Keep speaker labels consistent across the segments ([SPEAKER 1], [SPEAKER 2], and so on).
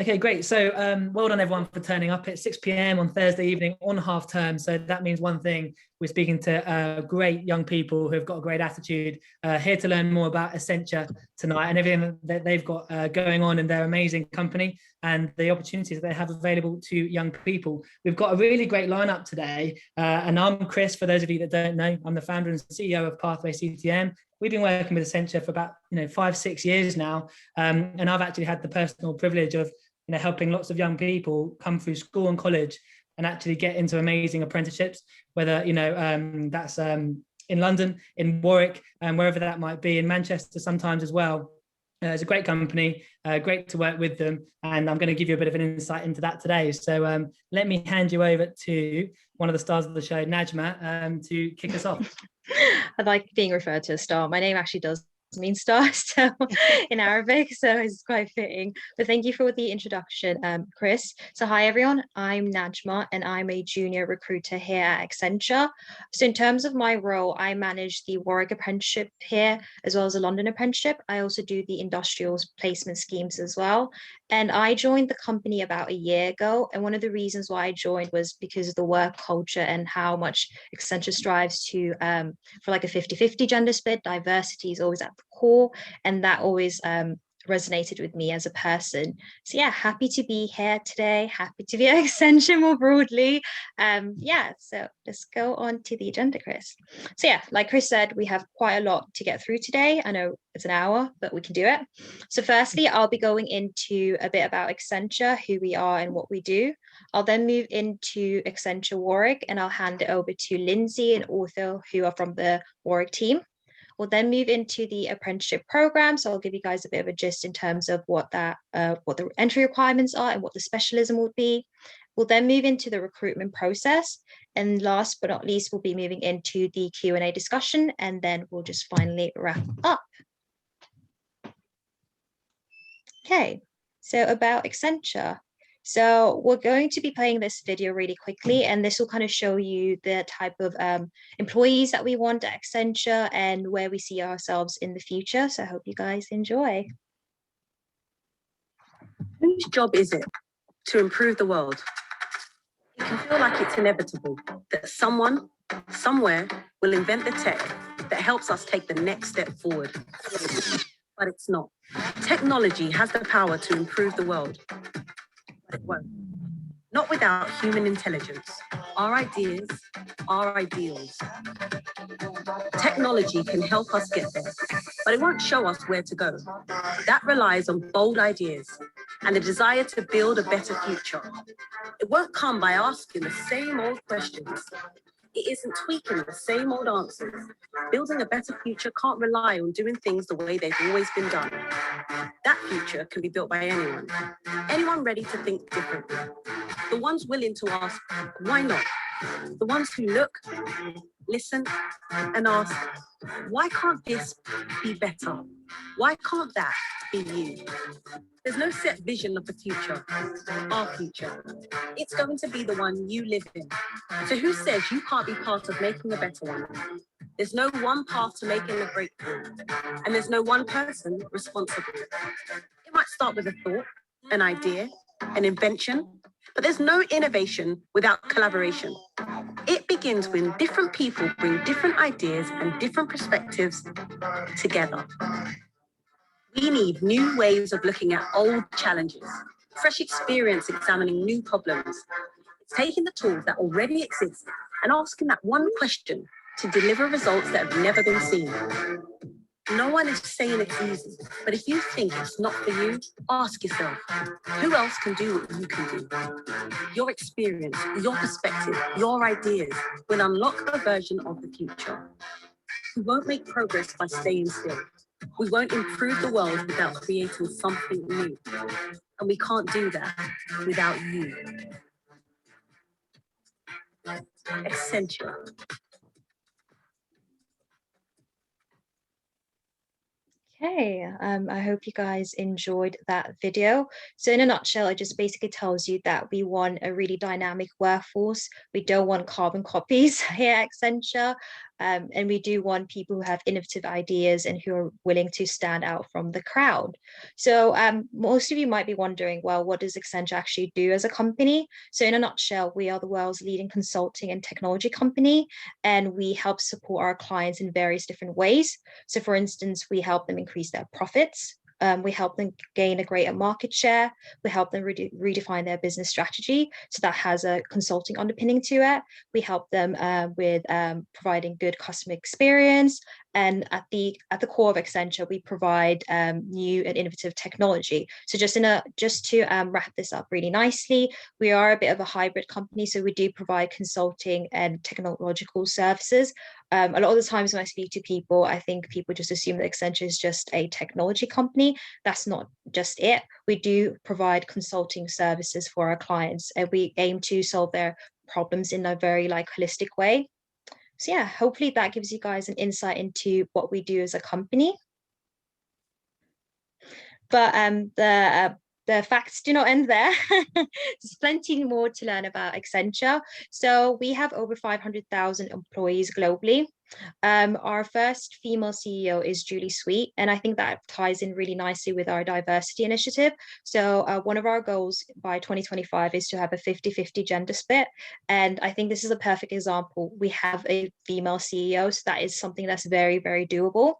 [SPEAKER 1] Okay, great. So well done everyone for turning up. It's 6 p.m. on Thursday evening on half term. So that means one thing. We're speaking to great young people who have got a great attitude, here to learn more about Accenture tonight and everything that they've got going on in their amazing company and the opportunities that they have available to young people. We've got a really great lineup today. And I'm Chris, for those of you that don't know. I'm the founder and CEO of Pathway CTM. We've been working with Accenture for about 5-6 years now, and I've actually had the personal privilege of helping lots of young people come through school and college and actually get into amazing apprenticeships, whether that's in London, in Warwick, and wherever that might be, in Manchester sometimes as well. It's a great company, great to work with them, and I'm going to give you a bit of an insight into that today. So let me hand you over to one of the stars of the show, Najma, to kick us off.
[SPEAKER 2] I like being referred to as star. My name actually does mean star, so in Arabic, so it's quite fitting. But thank you for the introduction, Chris. So hi everyone, I'm Najma and I'm a junior recruiter here at Accenture. So in terms of my role, I manage the Warwick apprenticeship here as well as the London apprenticeship. I also do the industrials placement schemes as well. And I joined the company about a year ago. And one of the reasons why I joined was because of the work culture and how much Accenture strives to for like a 50-50 gender split. Diversity is always at the core, and that always resonated with me as a person. So yeah, happy to be here today, happy to be at Accenture more broadly. So let's go on to the agenda, Chris. So yeah, like Chris said, we have quite a lot to get through today. I know it's an hour, but we can do it. So firstly, I'll be going into a bit about Accenture, who we are and what we do. I'll then move into Accenture Warwick, and I'll hand it over to Lindsay and Arthur, who are from the Warwick team. We'll then move into the apprenticeship program. So I'll give you guys a bit of a gist in terms of what the entry requirements are and what the specialism will be. We'll then move into the recruitment process. And last but not least, we'll be moving into the Q&A discussion, and then we'll just finally wrap up. Okay, so about Accenture. So we're going to be playing this video really quickly, and this will kind of show you the type of employees that we want at Accenture and where we see ourselves in the future. So I hope you guys enjoy.
[SPEAKER 3] Whose job is it to improve the world? It can feel like it's inevitable that someone, somewhere, will invent the tech that helps us take the next step forward. But it's not. Technology has the power to improve the world. But it won't. Not without human intelligence, our ideas, our ideals. Technology can help us get there, but it won't show us where to go. That relies on bold ideas and the desire to build a better future. It won't come by asking the same old questions. It isn't tweaking the same old answers. Building a better future can't rely on doing things the way they've always been done. That future can be built by anyone. Anyone ready to think differently. The ones willing to ask, why not? The ones who look, listen, and ask, why can't this be better? Why can't that be you? There's no set vision of the future, our future. It's going to be the one you live in. So who says you can't be part of making a better one? There's no one path to making a breakthrough, and there's no one person responsible. It might start with a thought, an idea, an invention, but there's no innovation without collaboration. It begins when different people bring different ideas and different perspectives together. We need new ways of looking at old challenges, fresh experience examining new problems. It's taking the tools that already exist and asking that one question to deliver results that have never been seen. No one is saying it's easy, but if you think it's not for you, ask yourself, who else can do what you can do? Your experience, your perspective, your ideas will unlock a version of the future. We won't make progress by staying still. We won't improve the world without creating something new. And we can't do that without you. Accenture.
[SPEAKER 2] Okay, I hope you guys enjoyed that video. So in a nutshell, it just basically tells you that we want a really dynamic workforce. We don't want carbon copies here at Accenture. And we do want people who have innovative ideas and who are willing to stand out from the crowd. So most of you might be wondering, well, what does Accenture actually do as a company? So in a nutshell, we are the world's leading consulting and technology company, and we help support our clients in various different ways. So for instance, we help them increase their profits. We help them gain a greater market share. We help them redefine their business strategy. So that has a consulting underpinning to it. We help them with providing good customer experience. And at the core of Accenture, we provide new and innovative technology. So just to wrap this up really nicely, we are a bit of a hybrid company. So we do provide consulting and technological services. A lot of the times when I speak to people, I think people just assume that Accenture is just a technology company. That's not just it. We do provide consulting services for our clients, and we aim to solve their problems in a very holistic way. So yeah, hopefully that gives you guys an insight into what we do as a company. But the facts do not end there. There's plenty more to learn about Accenture. So we have over 500,000 employees globally. Our first female CEO is Julie Sweet, and I think that ties in really nicely with our diversity initiative. So one of our goals by 2025 is to have a 50-50 gender split, and I think this is a perfect example. We have a female CEO, so that is something that's very, very doable.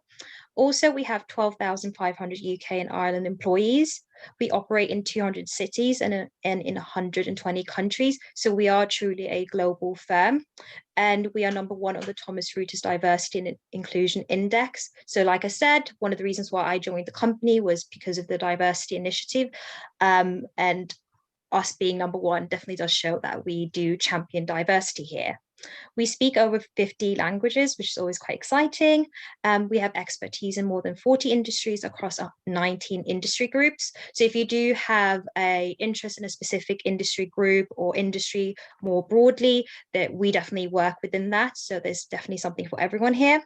[SPEAKER 2] Also, we have 12,500 UK and Ireland employees. We operate in 200 cities and in 120 countries. So we are truly a global firm. And we are number one on the Thomson Reuters Diversity and Inclusion Index. So like I said, one of the reasons why I joined the company was because of the diversity initiative. And us being number one definitely does show that we do champion diversity here. We speak over 50 languages, which is always quite exciting. We have expertise in more than 40 industries across 19 industry groups. So if you do have an interest in a specific industry group or industry more broadly, that we definitely work within that. So there's definitely something for everyone here.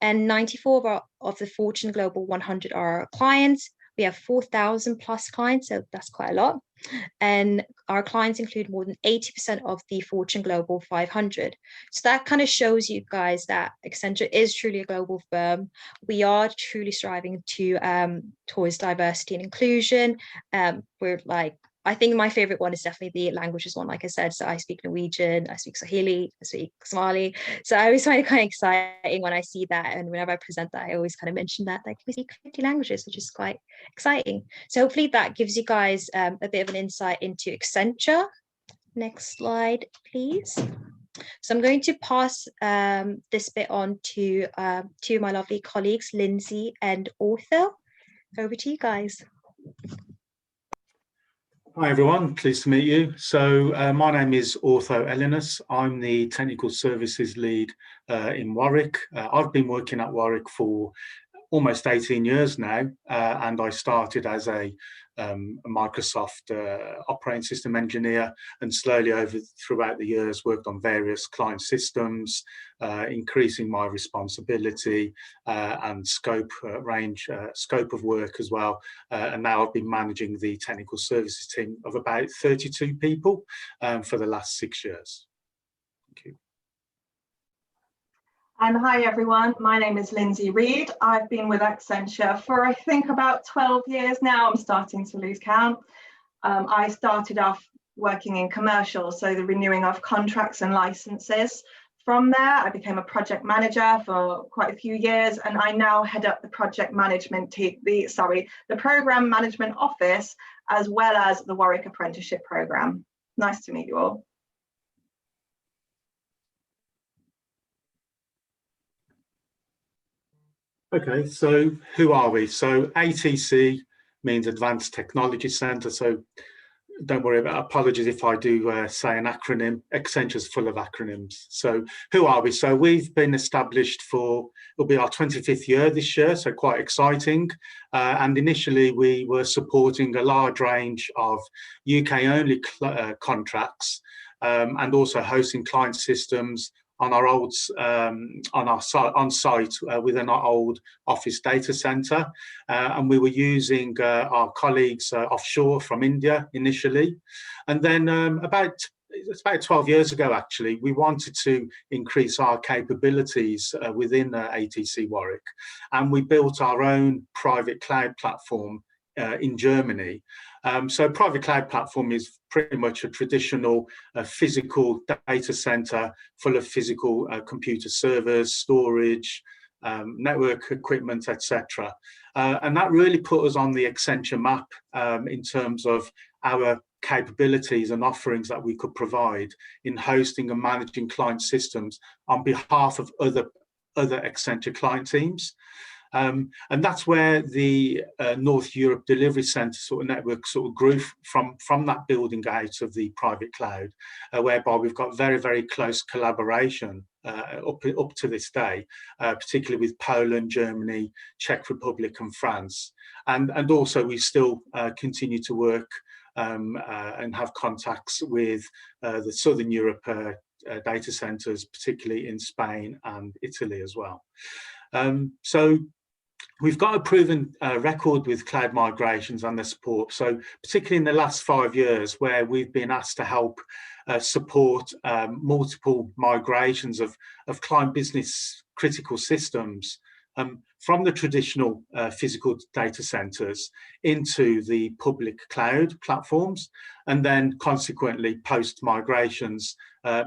[SPEAKER 2] And 94 of the Fortune Global 100 are our clients. We have 4,000 plus clients, so that's quite a lot. And our clients include more than 80% of the Fortune Global 500. So that kind of shows you guys that Accenture is truly a global firm. We are truly striving to towards diversity and inclusion. I think my favorite one is definitely the languages one, like I said. So I speak Norwegian, I speak Swahili, I speak Somali. So I always find it quite exciting when I see that. And whenever I present that, I always kind of mention that we speak 50 languages, which is quite exciting. So hopefully that gives you guys a bit of an insight into Accenture. Next slide, please. So I'm going to pass this bit on to two of my lovely colleagues, Lindsay and Arthur. Over to you guys.
[SPEAKER 4] Hi everyone, pleased to meet you. So my name is Arthur Ellinus. I'm the Technical Services Lead in Warwick. I've been working at Warwick for almost 18 years now, and I started as a Microsoft operating system engineer, and slowly throughout the years worked on various client systems, increasing my responsibility and scope of work as well. And now I've been managing the technical services team of about 32 people for the last 6 years. Thank you.
[SPEAKER 5] And hi everyone, my name is Lindsay Reed. I've been with Accenture for I think about 12 years now. I'm starting to lose count. I started off working in commercial, so the renewing of contracts and licenses. From there, I became a project manager for quite a few years, and I now head up the project management team, the program management office, as well as the Warwick Apprenticeship Programme. Nice to meet you all.
[SPEAKER 4] Okay, so who are we? So ATC means Advanced Technology Centre. So don't worry about apologies if I do say an acronym. Accenture's full of acronyms. So who are we? So we've been established it'll be our 25th year this year, so quite exciting. And initially we were supporting a large range of UK only contracts and also hosting client systems on our old on site within our old office data center, and we were using our colleagues offshore from India initially, and then about it's about 12 years ago actually, we wanted to increase our capabilities within ATC Warwick, and we built our own private cloud platform in Germany. So private cloud platform is pretty much a traditional physical data center full of physical computer servers, storage, network equipment, etc. And that really put us on the Accenture map in terms of our capabilities and offerings that we could provide in hosting and managing client systems on behalf of other Accenture client teams. And that's where the North Europe Delivery Centre sort of network sort of grew from that building out of the private cloud, whereby we've got very, very close collaboration up to this day, particularly with Poland, Germany, Czech Republic and France. And also we still continue to work and have contacts with the Southern Europe data centres, particularly in Spain and Italy as well. So we've got a proven record with cloud migrations and their support. So particularly in the last 5 years, where we've been asked to help support multiple migrations of client business critical systems from the traditional physical data centers into the public cloud platforms, and then consequently post migrations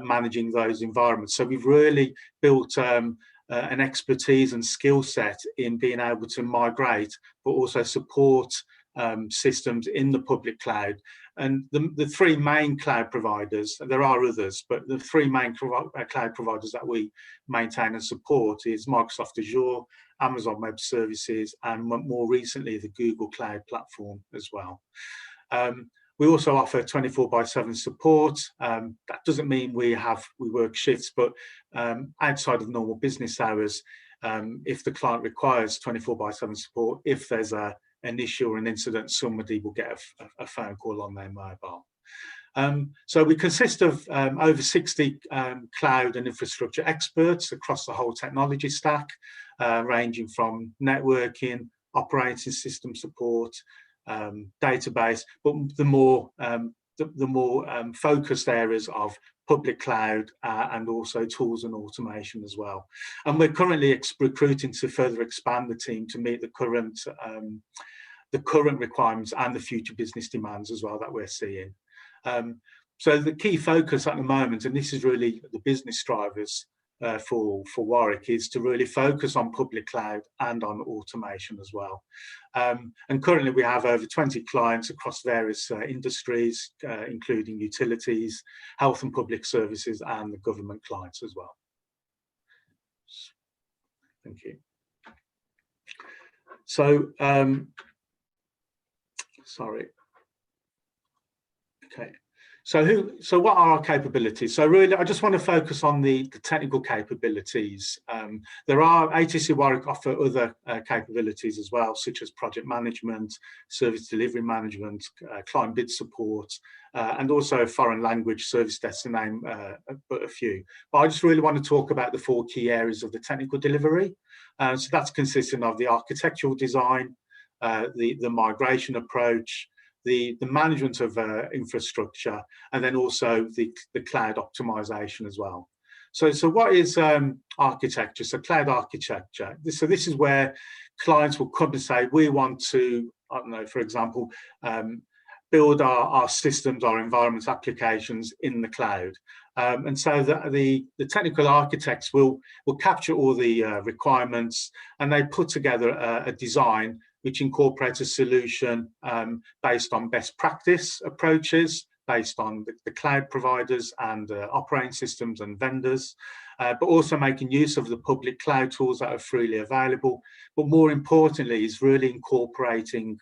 [SPEAKER 4] managing those environments. So we've really built an expertise and skill set in being able to migrate, but also support systems in the public cloud. And the three main cloud providers, there are others, but the three main cloud providers that we maintain and support is Microsoft Azure, Amazon Web Services, and more recently the Google Cloud Platform as well. We also offer 24/7 support. That doesn't mean we work shifts, but outside of normal business hours, if the client requires 24/7 support, if there's an issue or an incident, somebody will get a phone call on their mobile. So we consist of over 60 cloud and infrastructure experts across the whole technology stack, ranging from networking, operating system support, database, but the more focused areas of public cloud and also tools and automation as well. And we're currently recruiting to further expand the team to meet the current requirements and the future business demands as well that we're seeing. So the key focus at the moment, and this is really the business drivers for Warwick, is to really focus on public cloud and on automation as well. And currently we have over 20 clients across various industries, including utilities, health and public services, and the government clients as well. Thank you. So, sorry. Okay. So what are our capabilities? So really, I just want to focus on the technical capabilities. There are, ATC Warwick offer other capabilities as well, such as project management, service delivery management, client bid support, and also foreign language service desk, to name but a few. But I just really want to talk about the 4 key areas of the technical delivery. So that's consisting of the architectural design, the migration approach, the management of infrastructure, and then also the cloud optimization as well. So what is architecture? So cloud architecture. So this is where clients will come and say, we want to, I don't know, for example, build our systems, our environments, applications in the cloud. And so the technical architects will capture all the requirements, and they put together a design which incorporates a solution based on best practice approaches, based on the cloud providers and operating systems and vendors, but also making use of the public cloud tools that are freely available. But more importantly, is really incorporating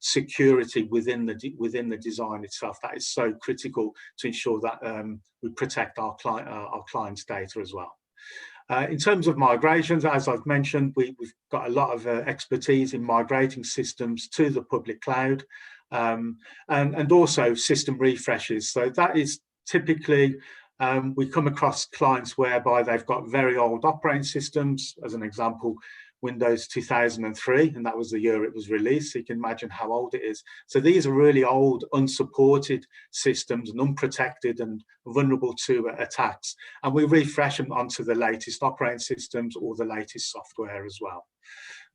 [SPEAKER 4] security within the design itself. That is so critical to ensure that we protect our clients' data as well. In terms of migrations, as I've mentioned, we've got a lot of expertise in migrating systems to the public cloud, and also system refreshes. So that is typically, we come across clients whereby they've got very old operating systems. As an example, Windows 2003, and that was the year it was released. So you can imagine how old it is. So these are really old, unsupported systems and unprotected and vulnerable to attacks. And we refresh them onto the latest operating systems or the latest software as well.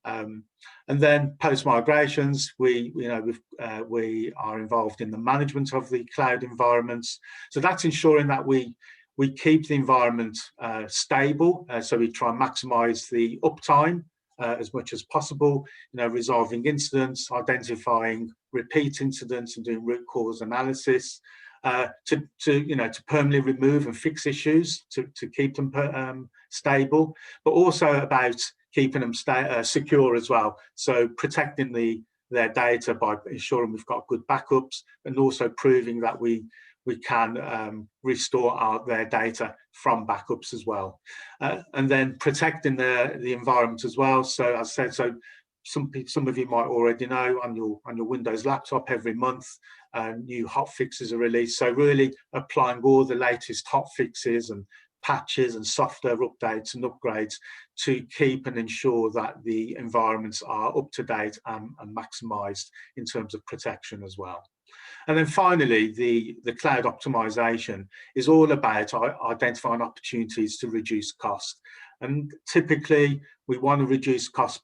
[SPEAKER 4] And then post migrations, we are involved in the management of the cloud environments. So that's ensuring that we keep the environment stable. So we try and maximize the uptime as much as possible, resolving incidents, identifying repeat incidents and doing root cause analysis, to permanently remove and fix issues to keep them stable, but also about keeping them secure as well. So protecting their data by ensuring we've got good backups, and also proving that we can restore their data from backups as well. And then protecting the environment as well. So as I said, some of you might already know, on your Windows laptop every month, new hotfixes are released. So really applying all the latest hotfixes and patches and software updates and upgrades to keep and ensure that the environments are up to date and maximized in terms of protection as well. And then finally, the cloud optimization is all about identifying opportunities to reduce cost. And typically we want to reduce costs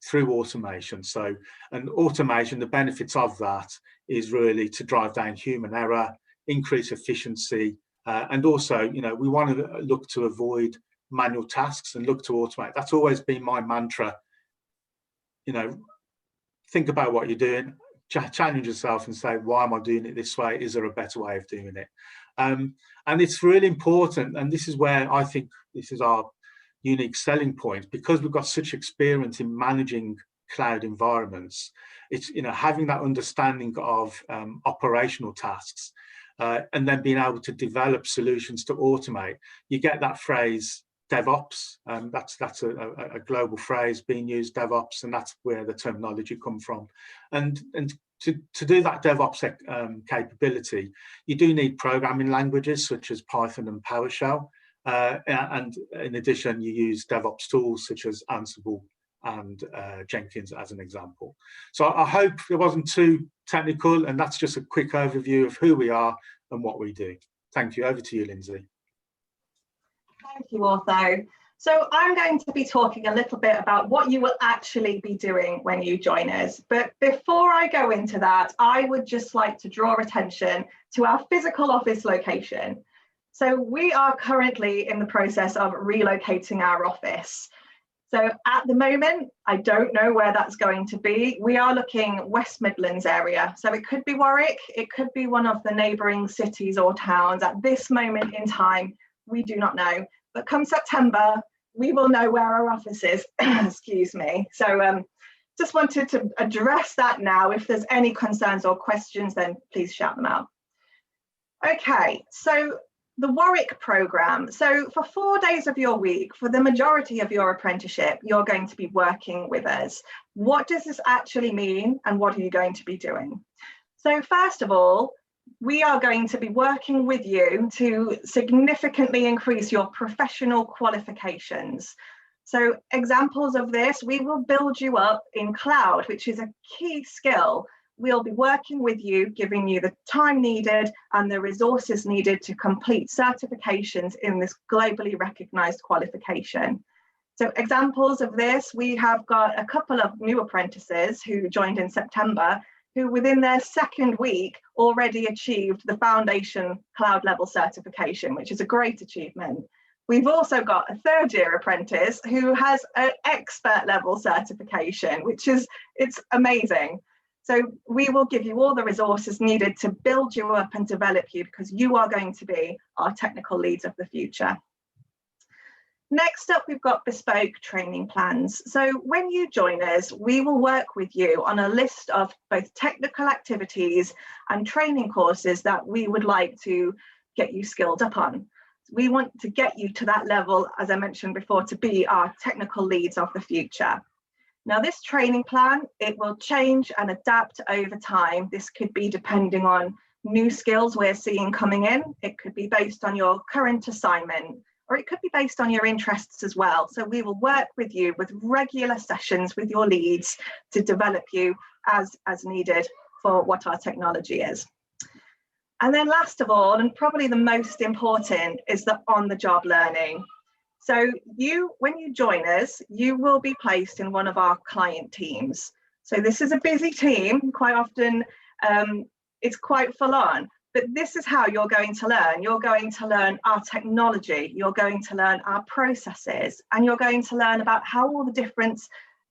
[SPEAKER 4] through automation. So, and automation, the benefits of that is really to drive down human error, increase efficiency, and also, we want to look to avoid manual tasks and look to automate. That's always been my mantra. Think about what you're doing, challenge yourself and say, why am I doing it this way? Is there a better way of doing it? And it's really important, and this is where I think this is our unique selling point, because we've got such experience in managing cloud environments. It's having that understanding of operational tasks, and then being able to develop solutions to automate. You get that phrase DevOps, that's a global phrase being used, DevOps, and that's where the terminology comes from. And to do that DevOps capability, you do need programming languages such as Python and PowerShell, and in addition, you use DevOps tools such as Ansible and Jenkins as an example. So I hope it wasn't too technical, and that's just a quick overview of who we are and what we do. Thank you. Over to you, Lindsay.
[SPEAKER 5] Thank you, Ortho. So I'm going to be talking a little bit about what you will actually be doing when you join us. But before I go into that, I would just like to draw attention to our physical office location. So we are currently in the process of relocating our office. So at the moment, I don't know where that's going to be. We are looking West Midlands area. So it could be Warwick, it could be one of the neighbouring cities or towns. At this moment in time, we do not know. But come September, we will know where our office is. Excuse me. So just wanted to address that now. If there's any concerns or questions, then please shout them out. Okay, so the Warwick programme. So for 4 days of your week, for the majority of your apprenticeship, you're going to be working with us. What does this actually mean, and what are you going to be doing? So first of all, we are going to be working with you to significantly increase your professional qualifications. So examples of this, we will build you up in cloud, which is a key skill. We'll be working with you, giving you the time needed and the resources needed to complete certifications in this globally recognized qualification. So examples of this, we have got a couple of new apprentices who joined in September, who within their second week already achieved the foundation cloud level certification, which is a great achievement. We've also got a third year apprentice who has an expert level certification, it's amazing. So we will give you all the resources needed to build you up and develop you, because you are going to be our technical leads of the future. Next up, we've got bespoke training plans. So when you join us, we will work with you on a list of both technical activities and training courses that we would like to get you skilled up on. We want to get you to that level, as I mentioned before, to be our technical leads of the future. Now, this training plan, it will change and adapt over time. This could be depending on new skills we're seeing coming in. It could be based on your current assignment. or it could be based on your interests as well. So we will work with you with regular sessions with your leads to develop you as needed for what our technology is. And then last of all, and probably the most important, is the on-the-job learning. So when you join us, you will be placed in one of our client teams. So this is a busy team. Quite often it's quite full on, but this is how you're going to learn. You're going to learn our technology, you're going to learn our processes, and you're going to learn about how all the different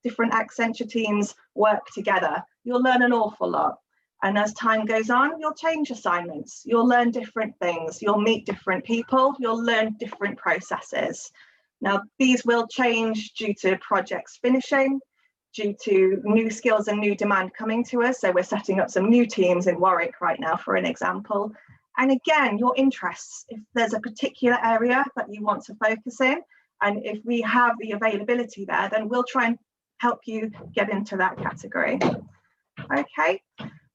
[SPEAKER 5] Accenture teams work together. You'll learn an awful lot. And as time goes on, you'll change assignments, you'll learn different things, you'll meet different people, you'll learn different processes. Now, these will change due to projects finishing, due to new skills and new demand coming to us. So we're setting up some new teams in Warwick right now, for an example. And again, your interests, if there's a particular area that you want to focus in, and if we have the availability there, then we'll try and help you get into that category. Okay.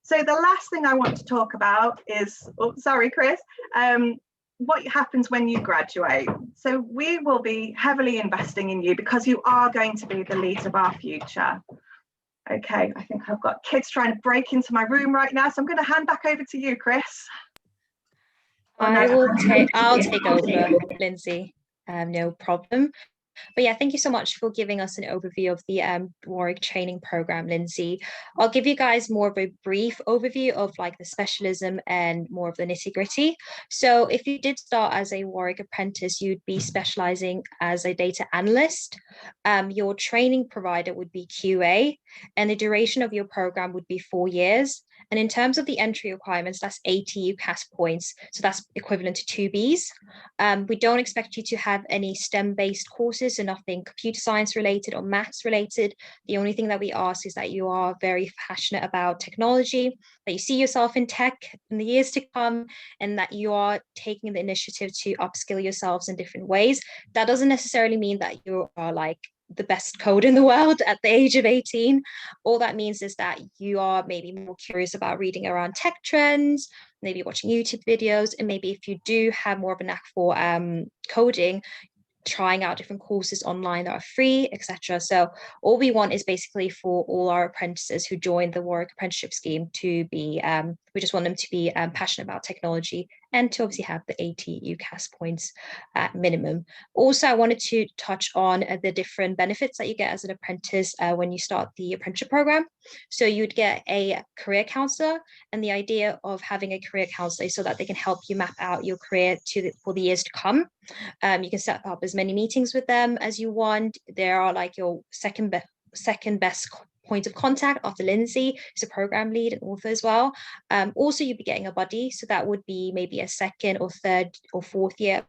[SPEAKER 5] So the last thing I want to talk about is, oh, sorry, Chris, what happens when you graduate. So we will be heavily investing in you because you are going to be the leads of our future. Okay, I think I've got kids trying to break into my room right now, so I'm going to hand back over to you, Chris.
[SPEAKER 2] I'll take over, Lindsay. No problem. But yeah, thank you so much for giving us an overview of the Warwick training program, Lindsay. I'll give you guys more of a brief overview of like the specialism and more of the nitty gritty. So if you did start as a Warwick apprentice, you'd be specializing as a data analyst. Your training provider would be QA, and the duration of your program would be 4 years. And in terms of the entry requirements, that's 80 UCAS points. So that's equivalent to 2 Bs. We don't expect you to have any STEM-based courses, so nothing computer science related or maths related. The only thing that we ask is that you are very passionate about technology, that you see yourself in tech in the years to come, and that you are taking the initiative to upskill yourselves in different ways. That doesn't necessarily mean that you are like the best code in the world at the age of 18. All that means is that you are maybe more curious about reading around tech trends, maybe watching YouTube videos, and maybe if you do have more of a knack for coding, trying out different courses online that are free, etc. So all we want is basically for all our apprentices who join the Warwick Apprenticeship Scheme to be, we just want them to be passionate about technology and to obviously have the 80 UCAS points at minimum. Also, I wanted to touch on the different benefits that you get as an apprentice when you start the apprenticeship program. So you'd get a career counselor, and the idea of having a career counselor is so that they can help you map out your career for the years to come. You can set up as many meetings with them as you want. There are like your second best point of contact after Lindsay, who's a program lead and author as well. Also, you'd be getting a buddy, so that would be maybe a second or third or fourth year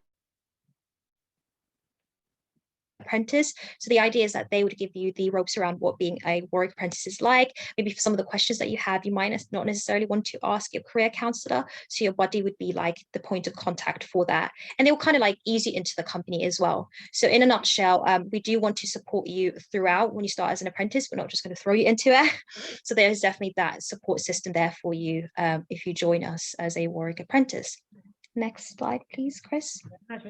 [SPEAKER 2] apprentice. So the idea is that they would give you the ropes around what being a Warwick apprentice is like. Maybe for some of the questions that you have, you might not necessarily want to ask your career counselor, so your buddy would be like the point of contact for that, and they'll kind of like ease you into the company as well. So in a nutshell, we do want to support you throughout when you start as an apprentice. We're not just going to throw you into it. So there's definitely that support system there for you if you join us as a Warwick apprentice. Next slide, please, Chris.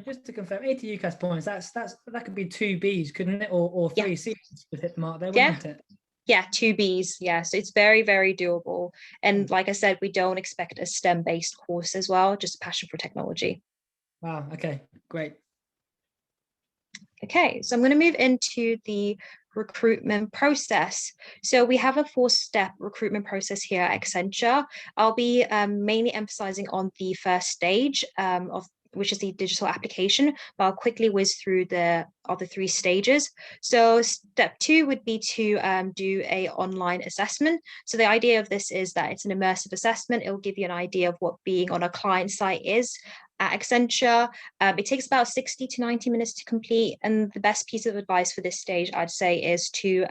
[SPEAKER 1] Just to confirm, 80 UCAS points, that could be 2 Bs, couldn't it? Or 3 Cs to hit the mark there, wouldn't it?
[SPEAKER 2] Yeah, 2 Bs. Yeah, so it's very, very doable. And like I said, we don't expect a STEM-based course as well, just a passion for technology.
[SPEAKER 1] Wow, okay, great.
[SPEAKER 2] Okay, so I'm going to move into the recruitment process. So we have a 4-step recruitment process here at Accenture. I'll be mainly emphasizing on the first stage which is the digital application, but I'll quickly whiz through the other 3 stages. So step 2 would be to do a online assessment. So the idea of this is that it's an immersive assessment. It will give you an idea of what being on a client site is at Accenture. It takes about 60 to 90 minutes to complete. And the best piece of advice for this stage, I'd say, is to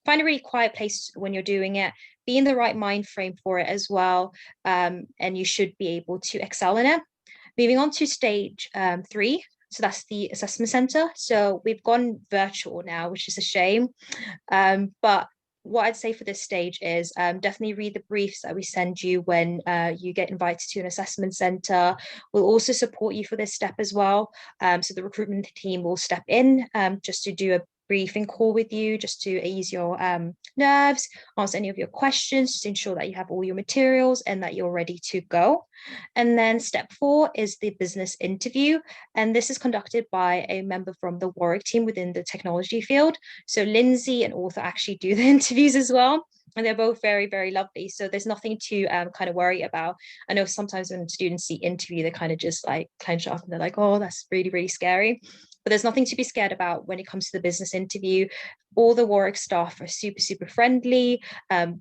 [SPEAKER 2] find a really quiet place when you're doing it, be in the right mind frame for it as well, and you should be able to excel in it. Moving on to stage 3, so that's the assessment center. So we've gone virtual now, which is a shame, but what I'd say for this stage is definitely read the briefs that we send you when you get invited to an assessment centre. We'll also support you for this step as well. So the recruitment team will step in just to do a briefing call with you, just to ease your nerves, answer any of your questions, to ensure that you have all your materials and that you're ready to go. And then step 4 is the business interview. And this is conducted by a member from the Warwick team within the technology field. So Lindsay and Arthur actually do the interviews as well. And they're both very, very lovely. So there's nothing to kind of worry about. I know sometimes when students see interview, they kind of just like clench up and they're like, oh, that's really, really scary. But there's nothing to be scared about when it comes to the business interview. All the Warwick staff are super, super friendly.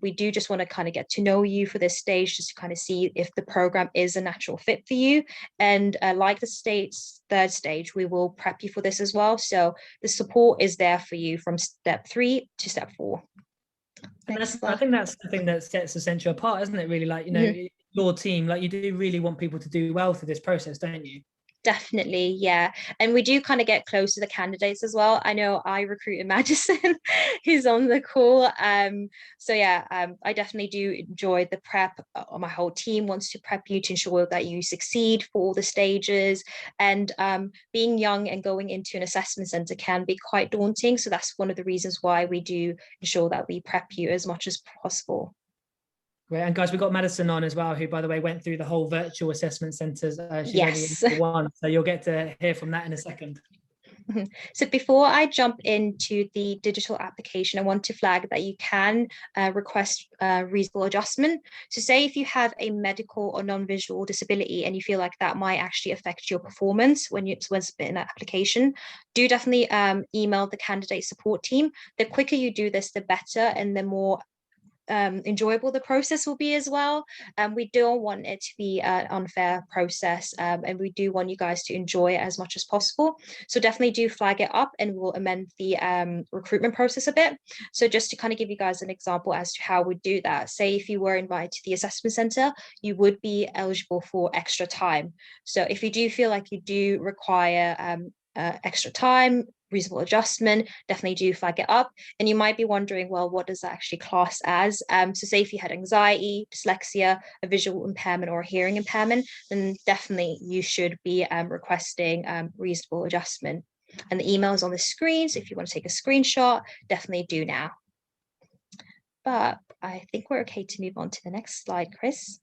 [SPEAKER 2] We do just want to kind of get to know you for this stage, just to kind of see if the program is a natural fit for you. And like the third stage, we will prep you for this as well. So the support is there for you from step 3 to step 4.
[SPEAKER 1] I think that's the thing that sets Accenture apart, isn't it? Really, like, you know, your team, like, you do really want people to do well through this process, don't you?
[SPEAKER 2] Definitely, yeah. And we do kind of get close to the candidates as well. I know I recruited Madison, who's on the call. So yeah, I definitely do enjoy the prep. My whole team wants to prep you to ensure that you succeed for all the stages. And being young and going into an assessment centre can be quite daunting. So that's one of the reasons why we do ensure that we prep you as much as possible.
[SPEAKER 1] Great. And guys, we've got Madison on as well, who, by the way, went through the whole virtual assessment centres. She's
[SPEAKER 2] yes.
[SPEAKER 1] only in one, so you'll get to hear from that in a second.
[SPEAKER 2] So before I jump into the digital application, I want to flag that you can request reasonable adjustment. So say if you have a medical or non-visual disability and you feel like that might actually affect your performance when submitting an application, do definitely email the candidate support team. The quicker you do this, the better, and the more enjoyable the process will be as well. We don't want it to be an unfair process, and we do want you guys to enjoy it as much as possible. So definitely do flag it up, and we'll amend the recruitment process a bit. So just to kind of give you guys an example as to how we do that, say if you were invited to the assessment centre, you would be eligible for extra time. So if you do feel like you do require extra time, reasonable adjustment, definitely do flag it up. And you might be wondering, well, what does that actually class as? So say if you had anxiety, dyslexia, a visual impairment or a hearing impairment, then definitely you should be requesting reasonable adjustment. And the email is on the screen, so if you want to take a screenshot, definitely do now. But I think we're okay to move on to the next slide, Chris.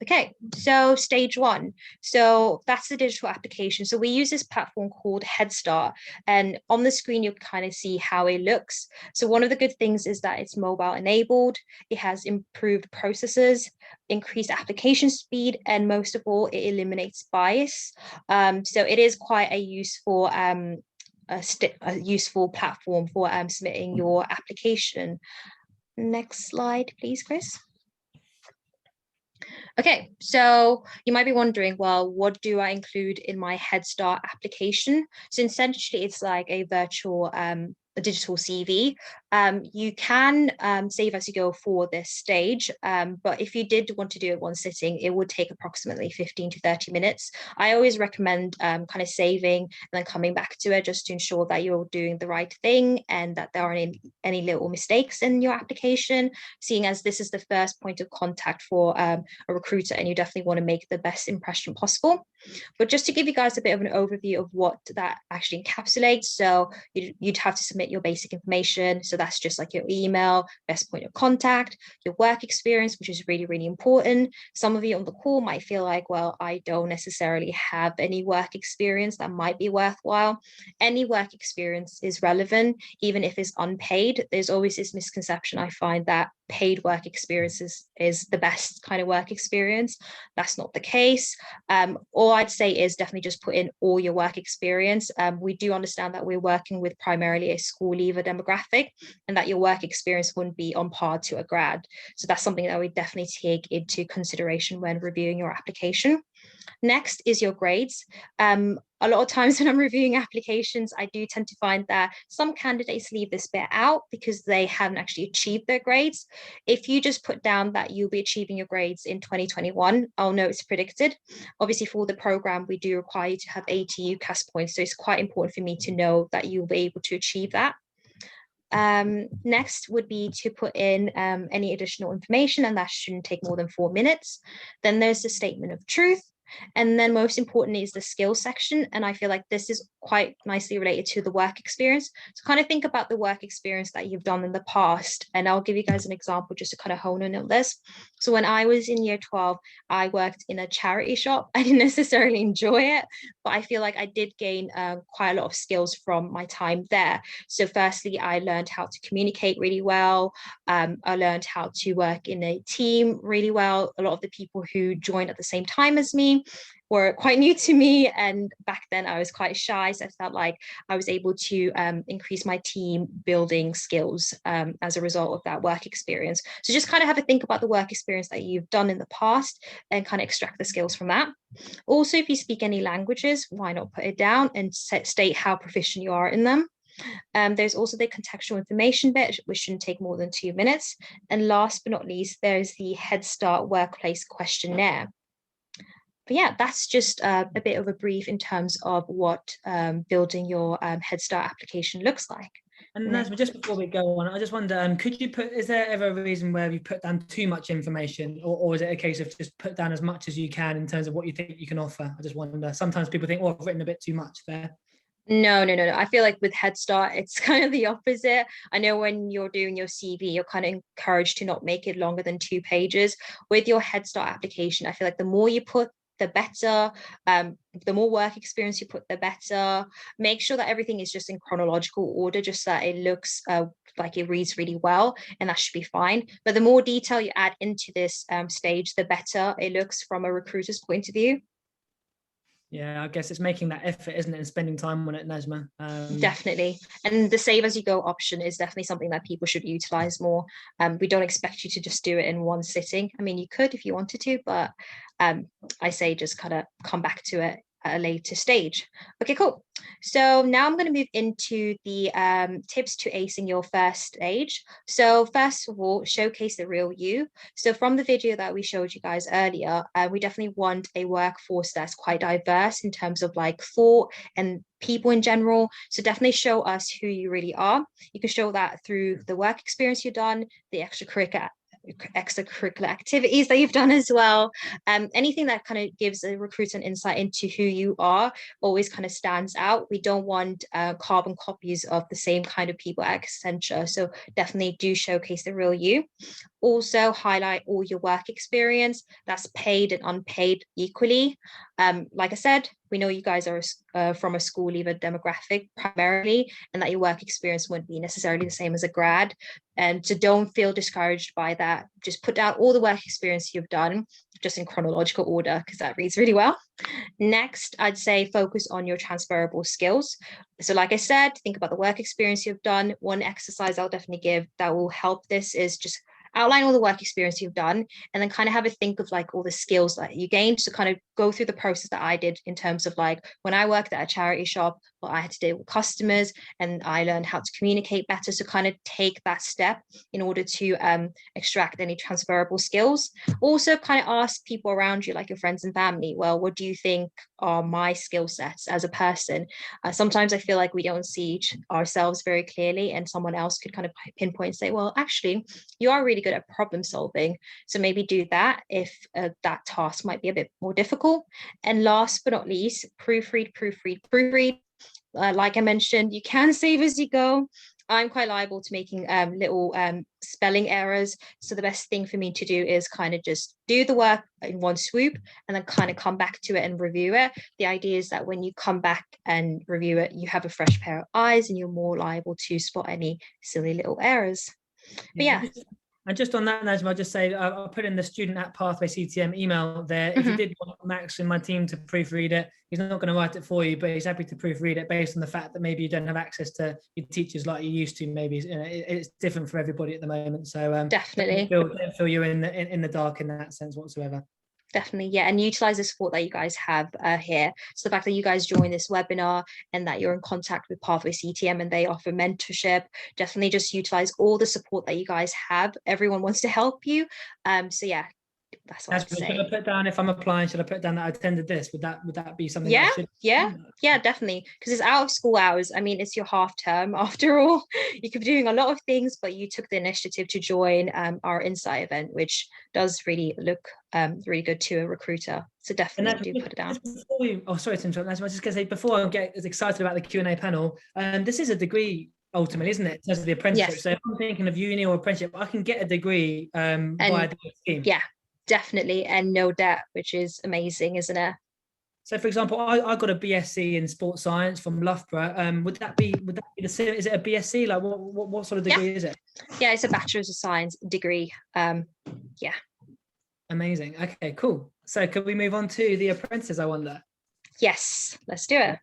[SPEAKER 2] Okay, so stage 1. So that's the digital application. So we use this platform called Headstart, and on the screen you'll kind of see how it looks. So one of the good things is that it's mobile enabled, it has improved processes, increased application speed, and most of all, it eliminates bias. So it is quite a useful platform for submitting your application. Next slide, please, Chris. Okay, so you might be wondering, well, what do I include in my Headstart application? So essentially, it's like a virtual a digital CV. You can save as you go for this stage, but if you did want to do it one sitting, it would take approximately 15 to 30 minutes. I always recommend kind of saving and then coming back to it just to ensure that you're doing the right thing and that there aren't any little mistakes in your application, seeing as this is the first point of contact for a recruiter, and you definitely want to make the best impression possible. But just to give you guys a bit of an overview of what that actually encapsulates, so you'd have to submit your basic information. So that's just like your email, best point of contact, your work experience, which is really, really important. Some of you on the call might feel like, well, I don't necessarily have any work experience that might be worthwhile. Any work experience is relevant, even if it's unpaid. There's always this misconception, I find, that paid work experiences is the best kind of work experience. That's not the case. All I'd say is definitely just put in all your work experience. We do understand that we're working with primarily a school leaver demographic, and that your work experience wouldn't be on par to a grad. So that's something that we definitely take into consideration when reviewing your application. Next is your grades. A lot of times when I'm reviewing applications, I do tend to find that some candidates leave this bit out because they haven't actually achieved their grades. If you just put down that you'll be achieving your grades in 2021, I'll know it's predicted. Obviously, for the program, we do require you to have 80 UCAS points, so it's quite important for me to know that you'll be able to achieve that. Next would be to put in any additional information, and that shouldn't take more than 4 minutes. Then there's the statement of truth. And then most importantly is the skills section. And I feel like this is quite nicely related to the work experience. So kind of think about the work experience that you've done in the past. And I'll give you guys an example just to kind of hone in on this. So when I was in year 12, I worked in a charity shop. I didn't necessarily enjoy it, but I feel like I did gain quite a lot of skills from my time there. So firstly, I learned how to communicate really well. I learned how to work in a team really well. A lot of the people who joined at the same time as me were quite new to me, and back then I was quite shy, so I felt like I was able to increase my team building skills as a result of that work experience. So just kind of have a think about the work experience that you've done in the past and kind of extract the skills from that. Also, if you speak any languages, why not put it down and state how proficient you are in them. There's also the contextual information bit, which shouldn't take more than 2 minutes. And last but not least, there's the Headstart workplace questionnaire. But yeah, that's just a bit of a brief in terms of what building your Headstart application looks like.
[SPEAKER 1] And Nazma, just before we go on, I just wonder, could you put, is there ever a reason where you put down too much information, or is it a case of just put down as much as you can in terms of what you think you can offer? I just wonder, sometimes people think, oh, I've written a bit too much there.
[SPEAKER 2] No. I feel like with Headstart, it's kind of the opposite. I know when you're doing your CV, you're kind of encouraged to not make it longer than 2 pages. With your Headstart application, I feel like the more you put, the better. The more work experience you put, the better. Make sure that everything is just in chronological order, just so that it looks like it reads really well, and that should be fine. But the more detail you add into this stage, the better it looks from a recruiter's point of view.
[SPEAKER 1] Yeah, I guess it's making that effort, isn't it, and spending time on it, Najma.
[SPEAKER 2] Definitely. And the save as you go option is definitely something that people should utilize more. We don't expect you to just do it in one sitting. I mean, you could if you wanted to, but I say just kind of come back to it at a later stage. Okay, cool. So now I'm going to move into the tips to acing your first stage. So first of all, showcase the real you. So from the video that we showed you guys earlier, we definitely want a workforce that's quite diverse in terms of like thought and people in general. So definitely show us who you really are. You can show that through the work experience you've done, the extracurricular activities that you've done as well. Anything that kind of gives a recruiter an insight into who you are always kind of stands out. We don't want carbon copies of the same kind of people at Accenture, so definitely do showcase the real you. Also highlight all your work experience that's paid and unpaid equally. Like I said, we know you guys are from a school leaver demographic primarily, and that your work experience wouldn't be necessarily the same as a grad. And so don't feel discouraged by that. Just put down all the work experience you've done, just in chronological order, because that reads really well. Next, I'd say focus on your transferable skills. So like I said, think about the work experience you've done. One exercise I'll definitely give that will help this is just outline all the work experience you've done, and then kind of have a think of like all the skills that you gained. So kind of go through the process that I did in terms of like when I worked at a charity shop, well, I had to deal with customers and I learned how to communicate better. So kind of take that step in order to extract any transferable skills. Also kind of ask people around you, like your friends and family, well, what do you think are my skill sets as a person? Sometimes I feel like we don't see ourselves very clearly, and someone else could kind of pinpoint and say, well, actually, you are really good at problem solving. So maybe do that if that task might be a bit more difficult. And last but not least, proofread. Like I mentioned, you can save as you go. I'm quite liable to making little spelling errors. So the best thing for me to do is kind of just do the work in one swoop and then kind of come back to it and review it. The idea is that when you come back and review it, you have a fresh pair of eyes and you're more liable to spot any silly little errors. But yeah.
[SPEAKER 1] And just on that, Najma, I'll just say I'll put in the student at Pathway CTM email there. If you did want Max in my team to proofread it, he's not going to write it for you, but he's happy to proofread it based on the fact that maybe you don't have access to your teachers like you used to. Maybe it's different for everybody at the moment. So
[SPEAKER 2] definitely
[SPEAKER 1] don't feel you're in the dark in that sense whatsoever.
[SPEAKER 2] Definitely, yeah, and utilize the support that you guys have here. So the fact that you guys join this webinar and that you're in contact with Pathway CTM and they offer mentorship, definitely just utilize all the support that you guys have. Everyone wants to help you. So yeah, That's what I'd
[SPEAKER 1] Should
[SPEAKER 2] say.
[SPEAKER 1] I put down, if I'm applying, should I put down that I attended this? Would that be something?
[SPEAKER 2] Yeah,
[SPEAKER 1] I should?
[SPEAKER 2] yeah, definitely. Because it's out of school hours. I mean, it's your half term after all. You could be doing a lot of things, but you took the initiative to join our Insight event, which does really look really good to a recruiter. So definitely do put it down.
[SPEAKER 1] Sorry to interrupt. I was just going to say, before I get as excited about the Q&A panel, this is a degree ultimately, isn't it, in terms of the apprenticeship?
[SPEAKER 2] Yes.
[SPEAKER 1] So if I'm thinking of uni or apprenticeship, I can get a degree via the scheme.
[SPEAKER 2] Yeah, definitely, and no debt, which is amazing, isn't it?
[SPEAKER 1] So, for example, I got a BSc in sports science from Loughborough. Would that be the same? Is it a BSc? Like, what sort of degree is it?
[SPEAKER 2] Yeah, it's a Bachelor's of Science degree. Yeah.
[SPEAKER 1] Amazing. Okay, cool. So, could we move on to the apprentices, I wonder?
[SPEAKER 2] Yes, let's do it.